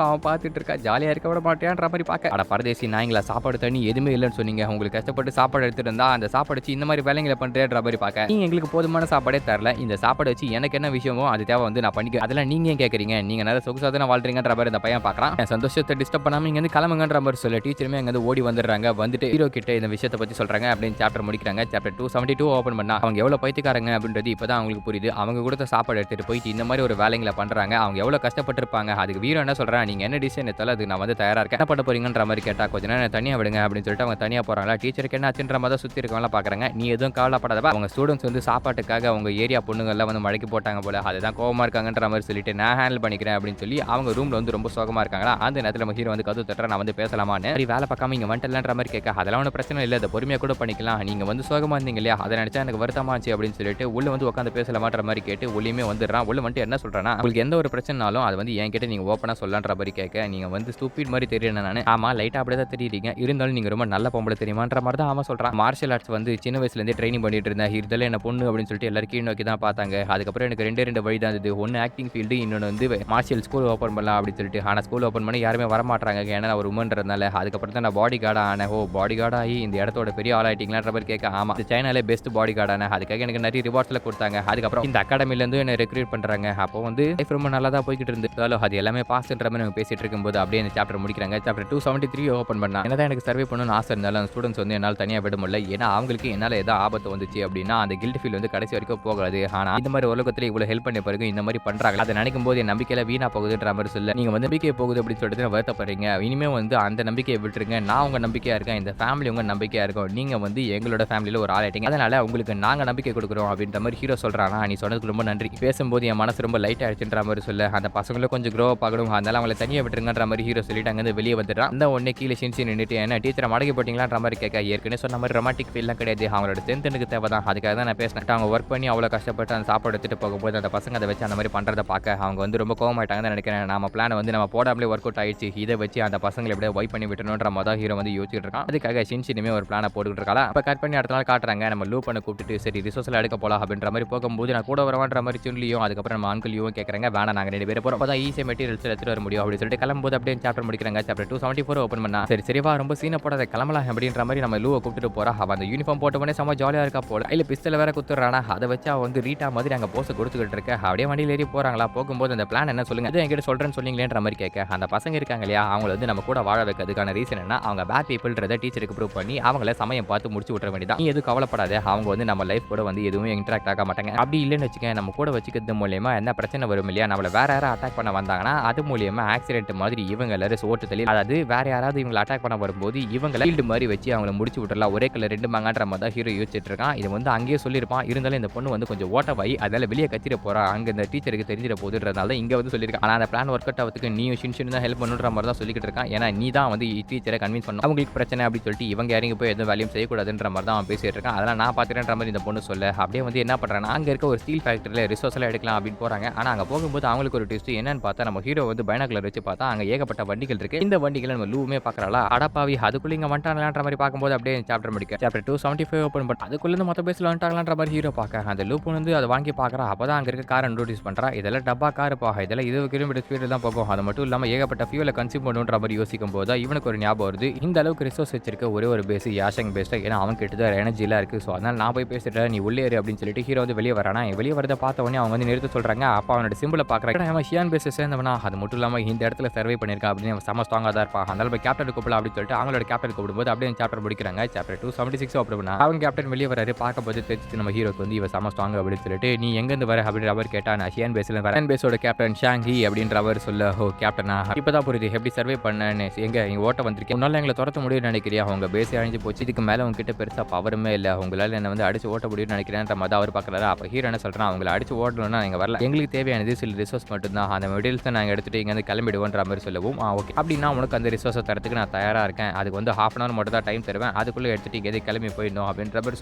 தான் அவன் பார்த்துட்டு இருக்கா. ஜாலியா இருக்க விட மாட்டேன்ற மாதிரி பார்க்க, அட பரதேசி நாய்ங்களா, சாப்பாடு தண்ணி எதுவுமே இல்லைன்னு சொன்னீங்க, உங்களுக்கு கஷ்டப்பட்டு சாப்பாடு எடுத்துட்டு இருந்தா அந்த சாப்பாடு வச்சு இந்த மாதிரி வேலைங்களை பண்றேன்ற மாதிரி பார்க்க, நீங்க எங்களுக்கு போதுமான சாப்பாடே தரல, இந்த சாப்பாடு வச்சு எனக்கு என்ன விஷயமோ அது தேவை வந்து நான் பண்ணிக்க, அதெல்லாம் நீங்க ஏன் கேட்கறீங்க, நீங்க நிறைய சொகுசாதான வாழ்றீங்கன்ற மாதிரி இந்த பையன் பார்க்கறான். சந்தோஷத்தை டிஸ்டர்ப் பண்ணாம இங்க வந்து கிளம்புங்கன்ற மாதிரி சொல்ல டீச்சருமே அங்க ஓடி வந்துடுறாங்க. வந்துட்டு ஹீரோ கிட்ட இந்த விஷயத்தை பத்தி சொல்றாங்க. அப்படின்னு சாப்டர் முடிக்கிறாங்க. சாப்டர் 272 ஓபன் பண்ணா அவங்க எவ்வளவு பைத்தியக்காரங்க அப்படின்றது இப்பதான் அவங்களுக்கு புரியுது. அவங்க கொடுத்த சாப்பாடு எடுத்துட்டு போயிட்டு இந்த மாதிரி ஒரு வேலைங்களை பண்றாங்க, அவங்க எவ்வளவு கஷ்டப்பட்டிருப்பாங்க. அதுக்கு வீரோ என்ன சொல்றான், நீங்க என்ன டிசிஷன் எடுத்தாலும் அது நான் வந்து தயாரா இருக்கேன், என்ன பண்ண போறீங்கன்ற மாதிரி கேட்டா, கொஞ்ச நேரம் தனியா விடுங்க அப்படின்னு சொல்லிட்டு அவங்க தனியா போறாங்களா. டீச்சருக்கு என்ன ஆச்சுன்ற மாதிரி சுத்தி இருக்கவங்க பாக்குறாங்க. நீ எதுவும் கவலைப்படாதப்பா, அவங்க ஸ்டூடெண்ட்ஸ் வந்து சாப்பாட்டுக்காக அவங்க ஏரியா பொண்ணுங்க எல்லாம் வந்து மழைக்கு போட்டாங்க போல, அதுதான் கோவமா இருக்காங்கன்ற மாதிரி சொல்லிட்டு நான் ஹேண்டில் பண்ணிக்கிறேன் அப்படின்னு சொல்லி அவங்க ரூம்ல வந்து ரொம்ப சோகமா இருக்காங்களா. அந்த நேரத்தில் நம்ம ஹீரோ வந்து கதவு தட்டுற, நான் வந்து பேசலாமான்னு. சரி வேலை பார்க்காம இங்க வந்துட்டலன்ற மாதிரி கேட்க, அதெல்லாம் ஒன்றும் பிரச்சனை இல்லை, அதை பொறுமையா கூட பண்ணிக்கலாம், நீங்க வந்து சோகமா இருந்தீங்க இல்லையா, அதை நினைச்சா எனக்கு வருத்தமாச்சு அப்படின்னு சொல்லிட்டு உள்ள வந்து உட்காந்து பேசலாமான்ற மாதிரி கேட்டு உள்ளேயுமே வந்துடுறான். உள்ள வந்துட்டு என்ன சொல்றானா, உங்களுக்கு எந்த ஒரு பிரச்சனைனாலும் அது வந்து என்கிட்ட நீங்க ஓப்பனா சொல்லன்ற மாதிரி கேட்க, கேட்க, நீங்க வந்து ஸ்டூபிட் மாரி தெரியறேனா நானு? ஆமா லைட்டா அப்படியே தான் தெரியுறீங்க. இருந்தாலும் நீங்க ரொம்ப நல்ல பொம்பள தெரியுமான்ற மாரி தான் அவன் சொல்றான். மார்ஷியல் ஆர்ட்ஸ் வந்து சின்ன வயசுல இருந்தே ட்ரெய்னிங் பண்ணிட்டு இருந்தேன். இருந்தாலும் என்ன பொண்ணு அப்படின்னு சொல்லிட்டு எல்லாரும் கீழ் நோக்கி தான் பார்த்தாங்க. அதுக்கப்புறம் எனக்கு 2 வழி தான் இருந்தது. ஒண்ணு ஆக்டிங் ஃபீல்டு, இன்னொன்னு வந்து மார்ஷியல் ஸ்கூல் ஓப்பன் பண்ணலாம் அப்படின்னு சொல்லிட்டு. ஆனா ஸ்கூல் ஓப்பன் பண்ணி யாருமே வரமாட்றாங்க. ஏன்னா நான் ஒரு வுமன்றதுனால. அதுக்கப்புறம் தான் நான் பாடி கார்டா ஆனேன். ஓ! பாடி கார்ட் ஆகி இந்த இடத்தோட பெரிய ஆள் ஆயிட்டீங்களான்ற மாரி கேட்க, ஆமா. இந்த சைனாலே பெஸ்ட் பாடி கார்ட் ஆனேன். அதுக்காக எனக்கு நிறைய ரிவார்ட்ஸ்லாம் குடுத்தாங்க. அதுக்கப்புறம் இந்த அகாடமில இருந்து என்ன ரெக்ரூட் பண்றாங்க. அப்போ வந்து லைஃப் ரொம்ப நல்லா தான் போய்க்கிட்டு இருந்தது. அது எல்லாமே பாஸ்ன்ற மாரி நாங்க பேசிட்டு இருக்கும்போது அப்படியே இந்த சாப்டர் முடிக்கிறாங்க. சாப்டர் 273 ஓப்பன் பண்ணா. என்னதான் எனக்கு சர்வே பண்ணணும்னு ஆசை இருந்தாலும் அந்த ஸ்டூடண்ட்ஸ் வந்து என்னால தனியா விட முடியல. ஏன்னா அவங்களுக்கு என்னால ஏதாவது ஆபத்து வந்துச்சு அப்படின்னா அந்த கில்ட் ஃபீல் வந்து கடைசி வரைக்கும் போகாது. ஆனா இந்த மாதிரி உலகத்துல இவ்வளவு ஹெல்ப் பண்ண பிறகு இந்த மாதிரி பண்றாங்க. அதை நினைக்கும் போது என் நம்பிக்கையில வீணா போகுதுன்ற மாதிரி சொல்ல, நீங்க வந்து நம்பிக்கை போகுது அப்படின்னு சொல்லிட்டு வருத்தப்படுறீங்க. இனிமே வந்து அந்த நம்பிக்கையை விட்டுருங்க. நான் உங்க நம்பிக்கையா இருக்கேன். இந்த ஃபேமிலி உங்க நம்பிக்கையா இருக்கும். நீங்க வந்து எங்களோட ஃபேமிலியில ஒரு ஆள் ஆயிட்டீங்க. அதனால உங்களுக்கு நாங்க நம்பிக்கை கொடுக்குறோம் அப்படின்ற மாதிரி ஹீரோ சொல்றானா, நீ சொன்னதுக்கு ரொம்ப நன்றி. பேசும்போது என் மனசு ரொம்ப லைட் ஆயிடுச்சுன்ற மாதிரி சொல்ல, அந்த பசங்களும் கொஞ்சம் க்ரோ அப் ஆகணும். அதனால அவங்களை தனியா விட்டுருங்கன்ற மாதிரி ஹீரோ சொல்லிட்டு அங்க இருந்து வெளியே வந்துடுறான். அந்த உடனே கீழே ஷின்சி நின்னுட்டு என்ன டீச்சரை மடக்கி போட்டீங்களான்ற மாதிரி கேட்க, ஏற்கனவே சொன்ன மாதிரி ரொமான்டிக் ஃபீல்லாம் கிடையாது. அவங்களோட ஸ்ட்ரென்த் எனக்கு தேவைதான். அதுக்காக தான் நான் பேசினேன். அவங்க ஒர்க் பண்ணி அவ்வளோ கஷ்டப்பட்டு அந்த சாப்பாடு எடுத்துட்டு போகும்போது அந்த பசங்க அதை வச்சு அந்த மாதிரி பண்றதை பார்க்க அவங்க வந்து ரொம்ப கோவமாயிட்டாங்கன்னு நினைக்கிறேன். நம்ம பிளான் வந்து நம்ம போடாமலே ஒர்க் அவுட் ஆயிடுச்சு. இதை வச்சு அந்த பசங்களை எப்படியா வைப் பண்ணி விட்டணும்ன்ற மாதிரி தான் ஹீரோ வந்து யோசிச்சுட்டு இருக்கான். அதுக்காக ஷின்சினுமே ஒரு பிளானை போட்டுக்கிட்டு இருக்காளா. அப்ப கட் பண்ணி அடுத்த நாள் காட்டுறாங்க. நம்ம லூப்பனை கூப்பிட்டு சரி ரிசோர்ஸ்ல எடுக்க போலாம் அப்படின்ற மாதிரி போகும்போது நான் கூட வரவான்ற மாதிரி சுன்லியும் அதுக்கப்புறம் நம்ம அங்கிளியும் கேட்கறாங்க. வேணாம் நாங்க 2 பேரும் போறோம். அப்பதான் ஈஸியா மெட்டீரியல்ஸ் எடுத்துட்டு வர முடியும் அப்படின்னு சொல்லிட்டு கிளம்பும்போது அப்படியே சாப்டர் முடிக்கிறாங்க. சாப்டர் 274 ஓப்பன் பண்ணா. சரி வா ரொம்ப சீனை போடாத கிளம்பலாம் அப்படின்ற மாதிரி நம்ம லூவை கூப்பிட்டு போறா. அவ அந்த யூனிஃபார்ம் போட்டவனே செம்ம ஜாலியா இருக்கா போல. இல்ல பிஸ்டல் வேற குத்துறானா. அதை வச்சு அவ வந்து ரீட்டா மாதிரி அங்க போஸ் கொடுத்துக்கிட்டு இருக்க. அப்படியே வண்டியில ஏறி போறாங்களா. போகும்போது அந்த பிளான் என்ன சொல்லுங்க. அதை என்கிட்ட சொல்றேன்னு சொன்னீங்களேன்ற மாதிரி கேட்க, அந்த பசங்க இருக்காங்க இல்லையா அவங்கள வந்து நம்ம கூட வாழ வைக்கிறதுக்கான ரீசன் என்ன, அவங்க பேட் பீப்பிள்ன்றதை டீச்சருக்கு ப்ரூவ் பண்ணி அவங்கள சமயம் பார்த்து முடிச்சு விட்டுற வேண்டியதான். நீ எதுவும் கவலைப்படாத. அவங்க வந்து நம்ம லைஃப் கூட வந்து எதுவும் இன்டராக்ட் ஆக மாட்டாங்க. அப்படி இல்லைன்னு வச்சுக்க, நம்ம கூட வச்சுக்கிறது மூலியமா என்ன பிரச்சனை வரும் இல்லையா, நம்மள வேற யாரும் அட்டாக் பண்ண வந்தாங்கன்னா அது மூலியமா ஆக்சிடென்ட் மாதிரி இவங்க எல்லாரும் சோட்டு தள்ளி, அதாவது வேற யாராவது இவங்களை அட்டாக் பண்ண வரும்போது இவங்களை ஃபீல்டு மாதிரி வச்சு அவங்கள முடிச்சு விட்டுறலாம். ஒரே கல்ல 2 மாங்கன்ற மாதிரி தான் ஹீரோ யோசிச்சுட்டு இருக்கான். இது வந்து அங்கேயே சொல்லியிருப்பான். இருந்தாலும் இந்த பொண்ணு வந்து கொஞ்சம் ஓட்டவாய், அதனால வெளியே கத்திர போறா. அங்க இந்த டீச்சருக்கு தெரிஞ்சிட போகுதுன்றதால இங்க வந்து சொல்லியிருக்கான். ஆனா அந்த பிளான் ஒர்க் அவுட் ஆகிறதுக்கு நீயும் ஷின்ஷின் தான் ஹெல்ப் பண்ணுன்ற மாதிரி தான் சொல்லிக்கிட்டு இருக்கான். ஏன்னா நீ தான் வந்து டீச்சரை கன்வின்ஸ் பண்ணணும். அவங்களுக்கு பிரச்சனை அப்படின்னு சொல்லிட்டு இவங்க இறங்கி போய் எதுவும் வேலையும் செய்யக்கூடாதுன்ற மாதிரி தான் அவன் பேசிட்டு இருக்கான். அதெல்லாம் நான் பாத்துறேன்ற மாதிரி இந்த பொண்ணு சொல்ல, அப்படியே வந்து என்ன பண்றான்னா அங்க இருக்க ஒரு ஸ்டீல் ஃபேக்டரியில ரிசோர்ஸ் எல்லாம் எடுக்கலாம் அப்படின்னு போறாங்க. ஆனா அங்க போகும்போது அவங்களுக்கு ஒரு ட்விஸ்ட் என்னன்னு பார்த்தா, நம்ம ஹீரோ வந்து பைனாகுலர் வச்சு பார்த்தா அங்க ஏகப்பட்ட வண்டிகள் இருக்கு. இந்த வண்டிகளை நம்ம லூவுமே பாக்குறாளா. அடப்பாவி அதுக்குள்ள இங்க வந்துட்டாங்களான்ற மாதிரி பார்க்கும்போது அப்படியே சாப்டர் முடிக்க சாப்டர் 275 ஓபன் பண்ண, அதுக்குள்ள இருந்து மொத்த பேஸ்ல வந்துட்டாங்களான்ற மாதிரி ஹீரோ பார்க்க அந்த லூப் வந்து அதை வாங்கி பார்க்கறா. அப்பதான் அங்க இருக்க காரை நோட்டீஸ் பண்றா. இதெல்லாம் டப்பா கார் பாக, இதெல்லாம் 20 கிலோமீட்டர் ஸ்பீடில் தான் போகும். அது மட்டும் இல்லாம ஏகப்பட்ட ஃபியூலை கன்சியூம் பண்ணுன்ற மாதிரி யோசிக்கும் போது இவனுக்கு ஒரு ஞாபகம் வருது. இந்த அளவுக்கு ரிசோர்ஸ் வச்சிருக்க ஒரே ஒரு பேஸ் யாஷங் பேஸ். ஏன்னா அவன் கிட்ட தான் எனர்ஜிலாம் இருக்கு. ஸோ அதனால நான் போய் பேசிட்டேன், நீ உள்ளே ஏறு அப்படின்னு சொல்லிட்டு ஹீரோ வந்து வெளியே வரானா. வெளியே வரதை பார்த்த உடனே அவங்க வந்து நிறுத்த சொல்றாங்க. அப்ப அவனோட சிம்பிளை பார்க்கறாங்க. அவன் ஷியான் பேஸ் சேர்ந்தவனா, அது மட்டும் இல்லாம இந்த இடத்துல சர்வே பண்ணிருக்கான் அப்படின்னு அவன் செம ஸ்ட்ராங்கா தான் இருப்பான். அதனால போய் கேப்டன் கூப்பிடலாம் அப்படின்னு சொல்லிட்டு அவங்களோட கேப்டன் கூப்பிடும்போது அப்படியே சாப்டர் முடிக்கிறாங்க. சாப்டர் 276 ஓப்பன் பண்ணா. அவங்க கேப்டன் வெளியே வராரு. பார்க்கும்போது தெரிஞ்சு நம்ம ஹீரோக்கு வந்து இவ செம ஸ்ட்ராங் அப்படின்னு சொல்லிட்டு, நீ எங்க இருந்து வர அப்படின்ற அவர் கேட்டா, நான் ஷியான் பேஸ்ல வரேன். ஷியான் பேஸோட கேப்டன் ஷாங்கி அப்படின்ற அவர் சொல்ல, ஓ கேப்டனா இப்பதான் புரியுது எப்படி சர்வே பண்ணேன்னு. எங்க இங்க ஓட்ட வந்திருக்கேன், உன்னால எங்களை துரத்த முடியும்னு நினைக்கிறியா, உங்க பேஸ் அழிஞ்சு போச்சு, இதுக்கு மேல உங்ககிட்ட பெருசா பவருமே இல்ல, உங்களால என்ன வந்து அடிச்சு ஓட்ட முடியும்னு நினைக்கிறேன்ற மாதிரி அவர் பார்க்கறாரு. அப்ப ஹீரோ என்ன சொல்றான், அவங்களை அடிச்சு ஓடணும்னா நீங்க வரல, எங்களுக்கு தேவையானது சில ரிசோர்ஸ் மட்டும் தான், அந்த மெட்டீரியல்ஸ் நாங்க எடுத்துட்டு இங்க வந்து கிளம்பிடுவோன்ற மாதிரி சொல்லவும், ஓகே அப்படின்னா உனக்கு அந்த ரிசோர்ஸை தரத்துக்கு நான் தயாரா இருக்கேன், அதுக்கு வந்து ½ hour மட்டும் தான் டைம் தருவேன், அதுக்குள்ள எடுத்துட்டு இங்கே கிளம்பி போயிடணும் அப்படின்ற மாதிரி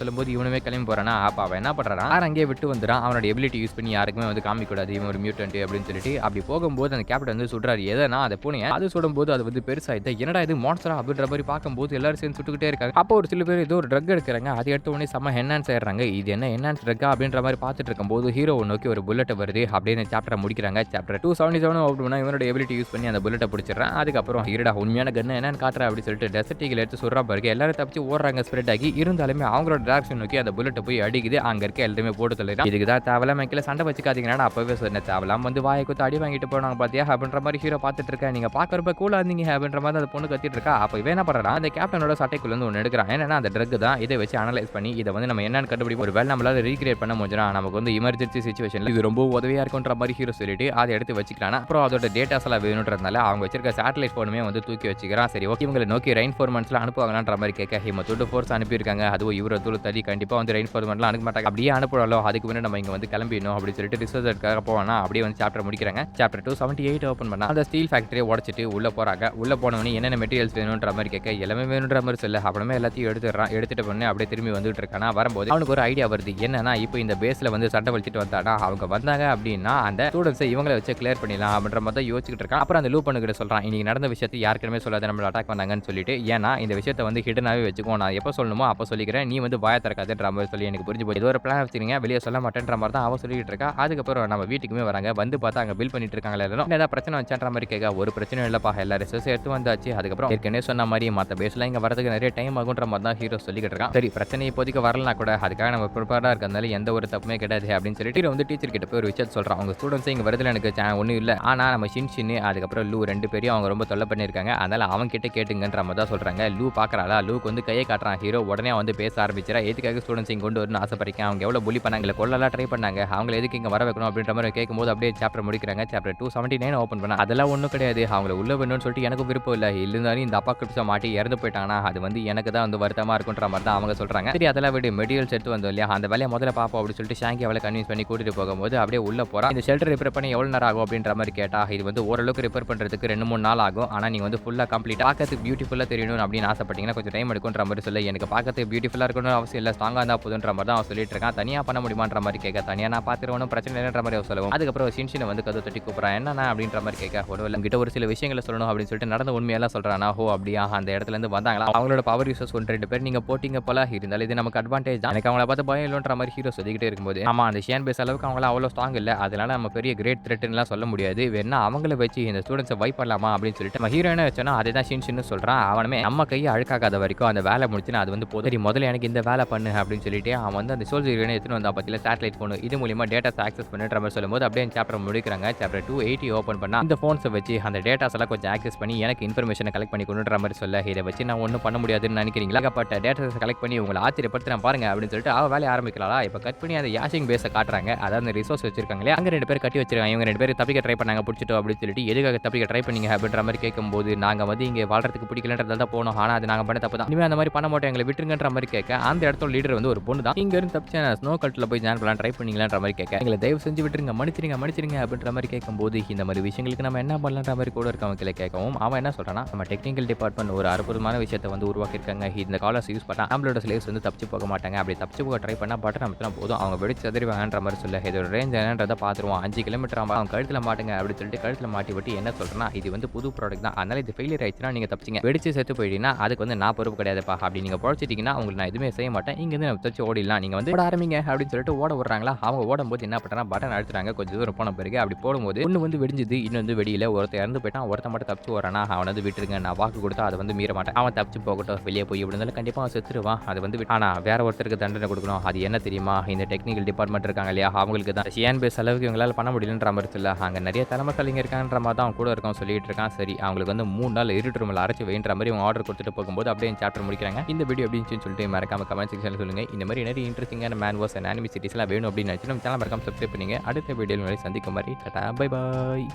சொல்லும்போது இவனுமே கிளம்பி போறானா. அப்ப அவன் என்ன பண்றான், அங்கேயே விட்டு வந்துறான். அவனோட எபிலிட்டி யூஸ் பண்ணி யாருக்குமே வந்து காமிக்க கூடாது இவன் ஒரு மியூட்டன்ட் அப்படின்னு சொல்லிட்டு. அப்படி போகும்போது அந்த கேப்டன் வந்து சுடுறாரு. எதனா அதை பூனையை அது சுடும்போது அது வந்து பெருசாயிட்டு என்னடா இது மான்ஸ்டரா அப்படின்ற மாதிரி பார்க்கும்போது எல்லாரும் சேர்ந்து சுட்டுக்கிட்டே இருக்காங்க. அப்போ ஒரு சில பேர் ஏதோ ஒரு ட்ரக் எடுக்கிறாங்க. அதை எடுத்த உடனே செம்ம என்ஹான்ஸ் ஆயிடுறாங்க. இது என்ன என்ஹான்ஸ் ட்ரக்கா அப்படின்ற மாதிரி பார்த்துட்டு இருக்கும்போது ஹீரோ நோக்கி ஒரு புல்லட் வருது. அப்படின்னு சாப்டரை முடிக்கிறாங்க. சாப்டர் 277 ஓப்பன் இவனோட எபிலிட்டி யூஸ் பண்ணி அந்த புல்லட்டை பிடிச்சிடறான். அதுக்கப்புறம் இருடா உண்மையான கன்னு என்னன்னு காட்டுறா அப்படின்னு சொல்லிட்டு டெசர்ட் ஈகிள் எடுத்து சுடுறா பாருங்க. எல்லாரும் தப்பிச்சு ஓடுறாங்க ஸ்ப்ரெட் ஆகி. இருந்தாலுமே அவங்களோட டைரக்ஷன் நோக்கி அந்த புல்லட்டை போய் அடிக்குது. அங்க இருக்க எல்லாருமே போட்டு தள்ளிடுறான். இதுக்கு தான் தேவலாம் கீழே சண்டை வச்சுக்காதீங்கன்னா அப்பவே சொன்னேன், தேவலாம் வந்து வாயை குத்து அடி வாங்கிட்டு போனாங்க பாத்தியா அப்படின்ற மாதிரி ஹீரோ பார்த்துட்டு இருக்கேன். நீங்க பாக்குறப்ப கூலா இருந்தீங்க அப்படின்ற மாதிரி அந்த பொண்ணு கத்திட்டு இருக்கா. அப்ப இவன் என்ன பண்றான், அந்த கேப்டனோட சட்டைக்குள்ள இருந்து ஒன்று எடுக்கிறான். என்னன்னா அந்த ட்ரக் தான். இதை வச்சு அனலைஸ் பண்ணி இதை வந்து நம்ம என்னன்னு கண்டுபிடிப்போம். ஒரு வேலை நம்மளால ரீக்ரியேட் பண்ண முடிஞ்சா நமக்கு வந்து எமர்ஜென்சி சிச்சுவேஷன்ல இது ரொம்ப உதவியா இருக்குன்ற மாதிரி ஹீரோ சொல்லிட்டு அதை எடுத்து வச்சுக்கிறான். அப்புறம் அதோட டேட்டாஸ் எல்லாம் வேணுன்றதுனால அவங்க வச்சிருக்க சேட்டலைட் போனுமே வந்து தூக்கி வச்சுக்கிறான். சரி ஓகே இவங்களை நோக்கி ரெயின்ஃபோர்மெண்ட்ஸ்லாம் அனுப்புவாங்கன்ற மாதிரி கேட்க ஹிமத்தோட ஃபோர்ஸ் அனுப்பியிருக்காங்க. அதுவும் இவரை தூள் தள்ளி கண்டிப்பா வந்து ரெயின்ஃபோர்மெண்ட்லாம் அனுப்ப மாட்டாங்க. அப்படியே அனுப்புறாலோ அதுக்கு முன்னாடி நம்ம இங்க வந்து கிளம்பிடணும் அப்படின்னு சொல்லிட்டு ரிசர்ச் எடுக்க போவானா. அப்படியே வந்து சாப்டர் முடிக்கிறாங்க. சாப்டர் 278 ஓப்பன் பண்ணா. அந்த ஸ்டீல் ஃபேக்டரியை உடைச்சிட்டு உள்ள போறாங்க. உள்ள போனவனே என்னென்ன மெட்டீரியல்ஸ் வேணுன்ற மாதிரி கேட்க எல்லாமே வேணுன்ற மாதிரி சொல்ல அப்புறமே எல்லாத்தையும் எடுத்துடுறான். எடுத்துட்டு பண்ணி அப்படியே திரும்பி வந்துட்டு இருக்கானா. வரும்போது அவனுக்கு ஒரு ஐடியா வருது. என்னன்னா இப்போ இந்த பேஸ்ல வந்து சண்டை வலிச்சிட்டு வந்தானா அவங்க வந்தாங்க அப்படின்னா அந்த ஸ்டூடெண்ட்ஸை இவங்களை வச்சு கிளியர் பண்ணிடலாம் அப்படின்ற மாதிரி யோசிச்சுட்டு இருக்கான். அப்புறம் அந்த அந்த லூ பொண்ணுகிட்ட சொல்றான், இன்னைக்கு நடந்த விஷயத்தை யாருக்குமே சொல்லாத நம்மள அட்டாக் பண்ணாங்கன்னு சொல்லிட்டு. ஏன்னா இந்த விஷயத்தை வந்து ஹிடனாவே வச்சுக்கோ. நான் எப்ப சொல்லணுமோ அப்ப சொல்லிக்கிறேன். நீ வந்து வாய திறக்காதன்ற மாதிரி சொல்லி எனக்கு புரிஞ்சு போச்சு. ஏதோ ஒரு பிளான் வச்சிருக்கீங்க. வெளிய சொல்ல மாட்டேன்ற மாதிரி தான் அவ சொல்லிட்டு இருக்கா. அதுக்கப்புறம் நம்ம வீட்டுக்குமே வராங்க. வந்து பார்த்தா அங்க பில் பண்ணிட்டு இருக்காங்களா எல்லாரும். ஏதாவது பிரச்சனை வச்சான்ற மாதிரி கேட்க, ஒரு பிரச்சனையும் இல்லப்பா. எல்லா ரிசோர்ஸும் எடுத்து வந்தாச்சு. அதுக்கப்புறம் ஏற்கனவே சொன்ன மாதிரி மத்த பேஸ்லாம் இங்க வரதுக்கு நிறைய டைம் ஆகுன்ற மாதிரி தான் ஹீரோ சொல்லிக்கிட்டு இருக்கான். சரி பிரச்சனை இப்போதைக்கு வரலனா கூட அதுக்காக நம்ம ப்ரிப்பேர்டா இருக்கிறதுனால எந்த ஒரு தப்புமே கிடையாது அப்படின்னு சொல்லிட்டு ஹீரோ வந்து டீச்சர் கிட்ட போய் ஒரு விஷயத்தை சொல்றான். அவங்க ஸ்டூடெண்ட்ஸ் இங்க வரதுல எனக்கு ஒண்ணும் இல்ல. ஆனா நம்ம ஷின் அதுக்கப்புறம் லூ 2 பேரையும் அவங்க ரொம்ப தொல்லை பண்ணிருக்காங்க. அதனால அவங்க கிட்ட கேட்டுங்கன்ற மாதிரி தான் சொல்றாங்க. லூ பாக்குறாளா, லூக்கு வந்து கையை காட்டுறான் ஹீரோ. உடனே வந்து பேச ஆரம்பிச்சா, எதுக்காக ஸ்டூடெண்ட்ஸ் இங்க கொண்டு வரணும்னு ஆசைப்படுறீங்க, அவங்க எவ்வளவு புலி பண்ணாங்க, கொல்லலாம் ட்ரை பண்ணாங்க, அவங்களை எதுக்கு இங்க வர வைக்கணும் அப்படின்ற மாதிரி கேட்கும்போது அப்படியே சாப்டர் முடிக்கிறாங்க. சாப்டர் 279 ஓபன் பண்ண அதெல்லாம் ஒன்றும் கிடையாது. அவங்களை உள்ள வேணும்னு சொல்லிட்டு எனக்கு விருப்பம் இல்லை. இருந்தாலும் இந்த அப்பாக்ரிப்ஸை மாட்டி இறந்து போயிட்டாங்கன்னா அது வந்து எனக்கு தான் வந்து வருத்தமா இருக்குன்ற மாதிரி தான் அவங்க சொல்றாங்க. சரி அதெல்லாம் விட மெட்டீரியல்ஸ் எடுத்து வந்தோம் இல்லையா, அந்த வேலையை முதல்ல பாப்போம் அப்படின்னு சொல்லிட்டு ஷாங்கி அவளை கன்வின்ஸ் பண்ணி கூட்டிட்டு போகும்போது அப்படியே உள்ள போறா. இந்த ஷெல்டர் ரிப்பேர் பண்ணி எவ்வளவு நேரம் ஆகும் அப்படின்ற மாதிரி கேட்டா, இது வந்து ஓரளவுக்கு ரிப்பேர் பண்றதுக்கு 2-3 நாள் ஆகும். ஆனா நீங்க வந்து ஃபுல்லா கம்ப்ளீட் பார்க்கறதுக்கு பியூட்டிஃபுல்லா தெரியணும் அப்படின்னு ஆசைப்பட்டீங்கன்னா கொஞ்சம் டைம் எடுக்கும்ன்ற மாதிரி சொல்ல, எனக்கு பார்க்கறதுக்கு பியூட்டிஃபுல்லா இருக்கணும்னு அவசியம் இல்லை, ஸ்ட்ராங்கா இருந்தா போதுன்ற மாதிரி தான் அவன் சொல்லிட்டு இருக்கான். தனியா பண்ண முடியுமான்ற மாதிரி கேட்க, தனியா நான் பார்த்துருவனும் பிரச்சனை இல்லைன்ற மாதிரி அவன் சொல்லுவோம். அதுக்கப்புறம் ஷின்ஷினை வந்து கதவு தட்டி கூப்பிடுறான். என்னன்னா அப்படின்ற மாதிரி கேட்க, ஒருவேளை கிட்ட ஒரு சில விஷயங்களை சொல்லணும் அப்படின்னு சொல்லிட்டு நடந்த உண்மையெல்லாம் சொல்றானா. ஓ அப்படியா, அந்த இடத்துல இருந்து வந்தாங்களா, அவங்களோட பவர் யூசர்ஸ் 2 பேர் நீங்க போட்டிங்க போல, இருந்தாலும் இது நமக்கு அட்வான்டேஜ் தான். எனக்கு அவங்கள பார்த்து பயம் இல்லைன்ற மாதிரி ஹீரோ சொல்லிக்கிட்டே இருக்கும்போது, ஆமா அந்த ஷியான் பேஸ் அளவுக்கு அவங்கள அவ்வளோ ஸ்ட்ராங் இல்லை, அதனால நம்ம பெரிய கிரேட் த்ரெட்னுலாம் சொல்ல முடியாது, வேணா அவங்கள வச்சு இந்த ஸ்டூடெண்ட்ஸை வைப் பண்ணலாமா அப்படின்னு சொல்லிட்டு நம்ம ஹீரோ என்ன வச்சோன்னா அதை தான் ஷின்ஷின்னு சொல்றான். அவனுமே நம்ம கையை அழுக்காக்காத வரைக்கும் அந்த வேலை முடிச்சுன்னா அது வந்து போதும், முதல்ல எனக்கு இந்த வேலை பண்ணு அப்படின்னு சொல்லிட்டு அவன் வந்து அந்த சோல்ஜர் எடுத்துன்னு வந்தா பத்தியில சேட்டலைட் ஃபோன், இது மூலியமா டேட்டாஸ் ஆக்சஸ் பண்ணுற மாதிரி சொல்லும்போது அப்படியே சாப்டர் முடிக்கிறாங்க. சாப்டர் 280 ஓப்பன் பண்ணா இந்த ஃபோன்ஸை வச்சு அந்த டேட்டாஸ் எல்லாம் கொஞ்சம் ஆக்சஸ் பண்ணி எனக்கு இன்ஃபர்மேஷனை கலெக்ட் பண்ணி கொண்டுன்ற மாதிரி சொல்ல, இதை வச்சு நான் ஒன்றும் பண்ண முடியாதுன்னு நினைக்கிறீங்களா, பட் டேட்டாஸ் கலெக்ட் பண்ணி உங்களை ஆச்சரியப்படுத்துறேன் பாருங்க அப்படின்னு சொல்லிட்டு அவ வேலையை ஆரம்பிக்கலாம். இப்போ கட் பண்ணி அந்த யாஷிங் பேஸை காட்டுறாங்க. அதாவது அந்த ரிசோர்ஸ் வச்சிருக்காங்களே அங்கே 2 பேர் கட்டி வச்சிருக்காங்க. இவங்க 2 பேர் தப்பிக்க ட்ரை பண்ணாங்க, பிடிச்சிட்டோம் அப்படின்னு சொல்லிட்டு, எதுக்காக தப்பிக்க ட்ரை பண்ணீங்க அப்படின்ற மாதிரி கேட்கும்போது, நாங்க வந்து இங்கே வாழ்றதுக்கு பிடிக்கலன்றதால தான் போனோம், ஆனால் அது நாங்கள் பண்ண தப்பு தான், இனிமேல் அந்த மாதிரி பண்ண மாட்டோம், எங்களை விட்டுருங்கன்ற மாதிரி கேட்க, அந்த இடத்துல லீடர் வந்து ஒரு பொண்ணு தான், இங்க இருந்து தப்பிச்சு ஸ்னோ கல்ட்டில் போய் ஜாயின் பண்ணலாம் ட்ரை பண்ணீங்களான்ற மாதிரி கேட்க, எங்களை தயவு செஞ்சு விட்டுருங்க, மன்னிச்சிருங்க அப்படின்ற மாதிரி கேட்கும்போது, இந்த மாதிரி விஷயங்களுக்கு நம்ம என்ன பண்ணலான்ற மாதிரி கூட இருக்கவங்க கேட்கவும் அவன் என்ன சொல்றான்னா, நம்ம டெக்னிக்கல் டிபார்ட்மெண்ட் ஒரு அற்புதமான விஷயத்தை வந்து உருவாக்கியிருக்காங்க. இந்த காலர்ஸ் யூஸ் பண்ணா நம்மளோட ஸ்லேவ்ஸ் வந்து தப்பிச்சு போக மாட்டாங்க, அப்படி தப்பிச்சு போக ட்ரை பண்ணா பட்டன் அமுத்தினா போதும், அவங்க வெடிச்சு சதறிவாங்கன்ற மாதிரி சொல்ல, இதோட ரேஞ்ச் என்னன்றதை பார்த்துருவோம், 5 கிலோமீட்டர் அவன் கழுத்துல மாட்டுங்க அப்படின்னு சொல்லிட்டு கழுத்துல மாட்டி விட்டு என்ன சொல்றேன்னா, இது வந்து புது ப்ராடக்ட் தான், அதனால இது ஃபெயிலியர் ஆயிடுச்சுன்னா நீங்க தப்பிச்சிங்க, வெடிச்சு செத்து போயிட்டீங்கன்னா அதுக்கு வந்து நான் பொறுப்பு கிடையாதுப்பா, அப்படி நீங்க பொழைச்சிட்டீங்கன்னா உங்களுக்கு நான் எதுவுமே செய்ய மாட்டேன், இங்க இருந்து தப்பிச்சு ஓடிடலாம், நீங்க வந்து ஓட ஆரம்பிங்க அப்படின்னு சொல்லிட்டு ஓட விடுறாங்களா. அவங்க ஓடும்போது என்ன பண்றாங்க, பட்டன் அழுத்துறாங்க. கொஞ்சம் தூரம் போன பிறகு அப்படி போடும்போது ஒன்று வந்து வெடிஞ்சது, இன்னும் வந்து வெடியில ஒருத்தர் இறந்து போயிட்டான், ஒருத்தன் மட்டும் தப்பிச்சு வரானா, அவன் வந்து விட்டுருங்க, நான் வாக்கு கொடுத்தா அதை வந்து மீற மாட்டேன், அவன் தப்பிச்சு போகட்டும், வெளியே போய் இப்படி இருந்தாலும் கண்டிப்பாக அவன் செத்துருவான், அது வந்து ஆனா வேற ஒருத்தருக்கு தண்டனை கொடுக்கணும், அது என்ன தெரியுமா, இந்த டெக்னிக்கல் டிபார்ட்மெண்ட் இருக்காங்க இல்லையா, அவங்களுக்கு தான் ஷியான் பேஸ் அளவுக்கு இவங்களால பண்ண முடியலன்ற மாதிரி சொல்ல, அங்கே நிறைய தலைமக்கள் இருக்கான்ற மாதிரி தான் அவன் கூட இருக்கவன் சொல்லிட்டு இருக்கான். சரி அவங்களுக்கு வந்து 3 நாள் இருட்டு ரூமில் அரைச்சு வைன்ற மாதிரி அவங்க ஆர்டர் கொடுத்துட்டு போகும்போது அப்படியே சாப்டர் முடிக்கிறாங்க. இந்த வீடியோ அப்படின்னு சொல்லிட்டு மறக்காம கமெண்ட் செக்ஷனில் சொல்லுங்க. இந்த மாதிரி நிறைய இன்ட்ரெஸ்டிங்கான மேன் வாஸ் அண்ட் அனிமி சீரிஸ்லாம் வேணும் அப்படின்னு நினைச்சு நம்ம சேனல் மறக்காம சப்ஸ்கிரைப் பண்ணுங்க. அடுத்த வீடியோவில் சந்திக்கும் மாதிரி டாடா பை பாய்.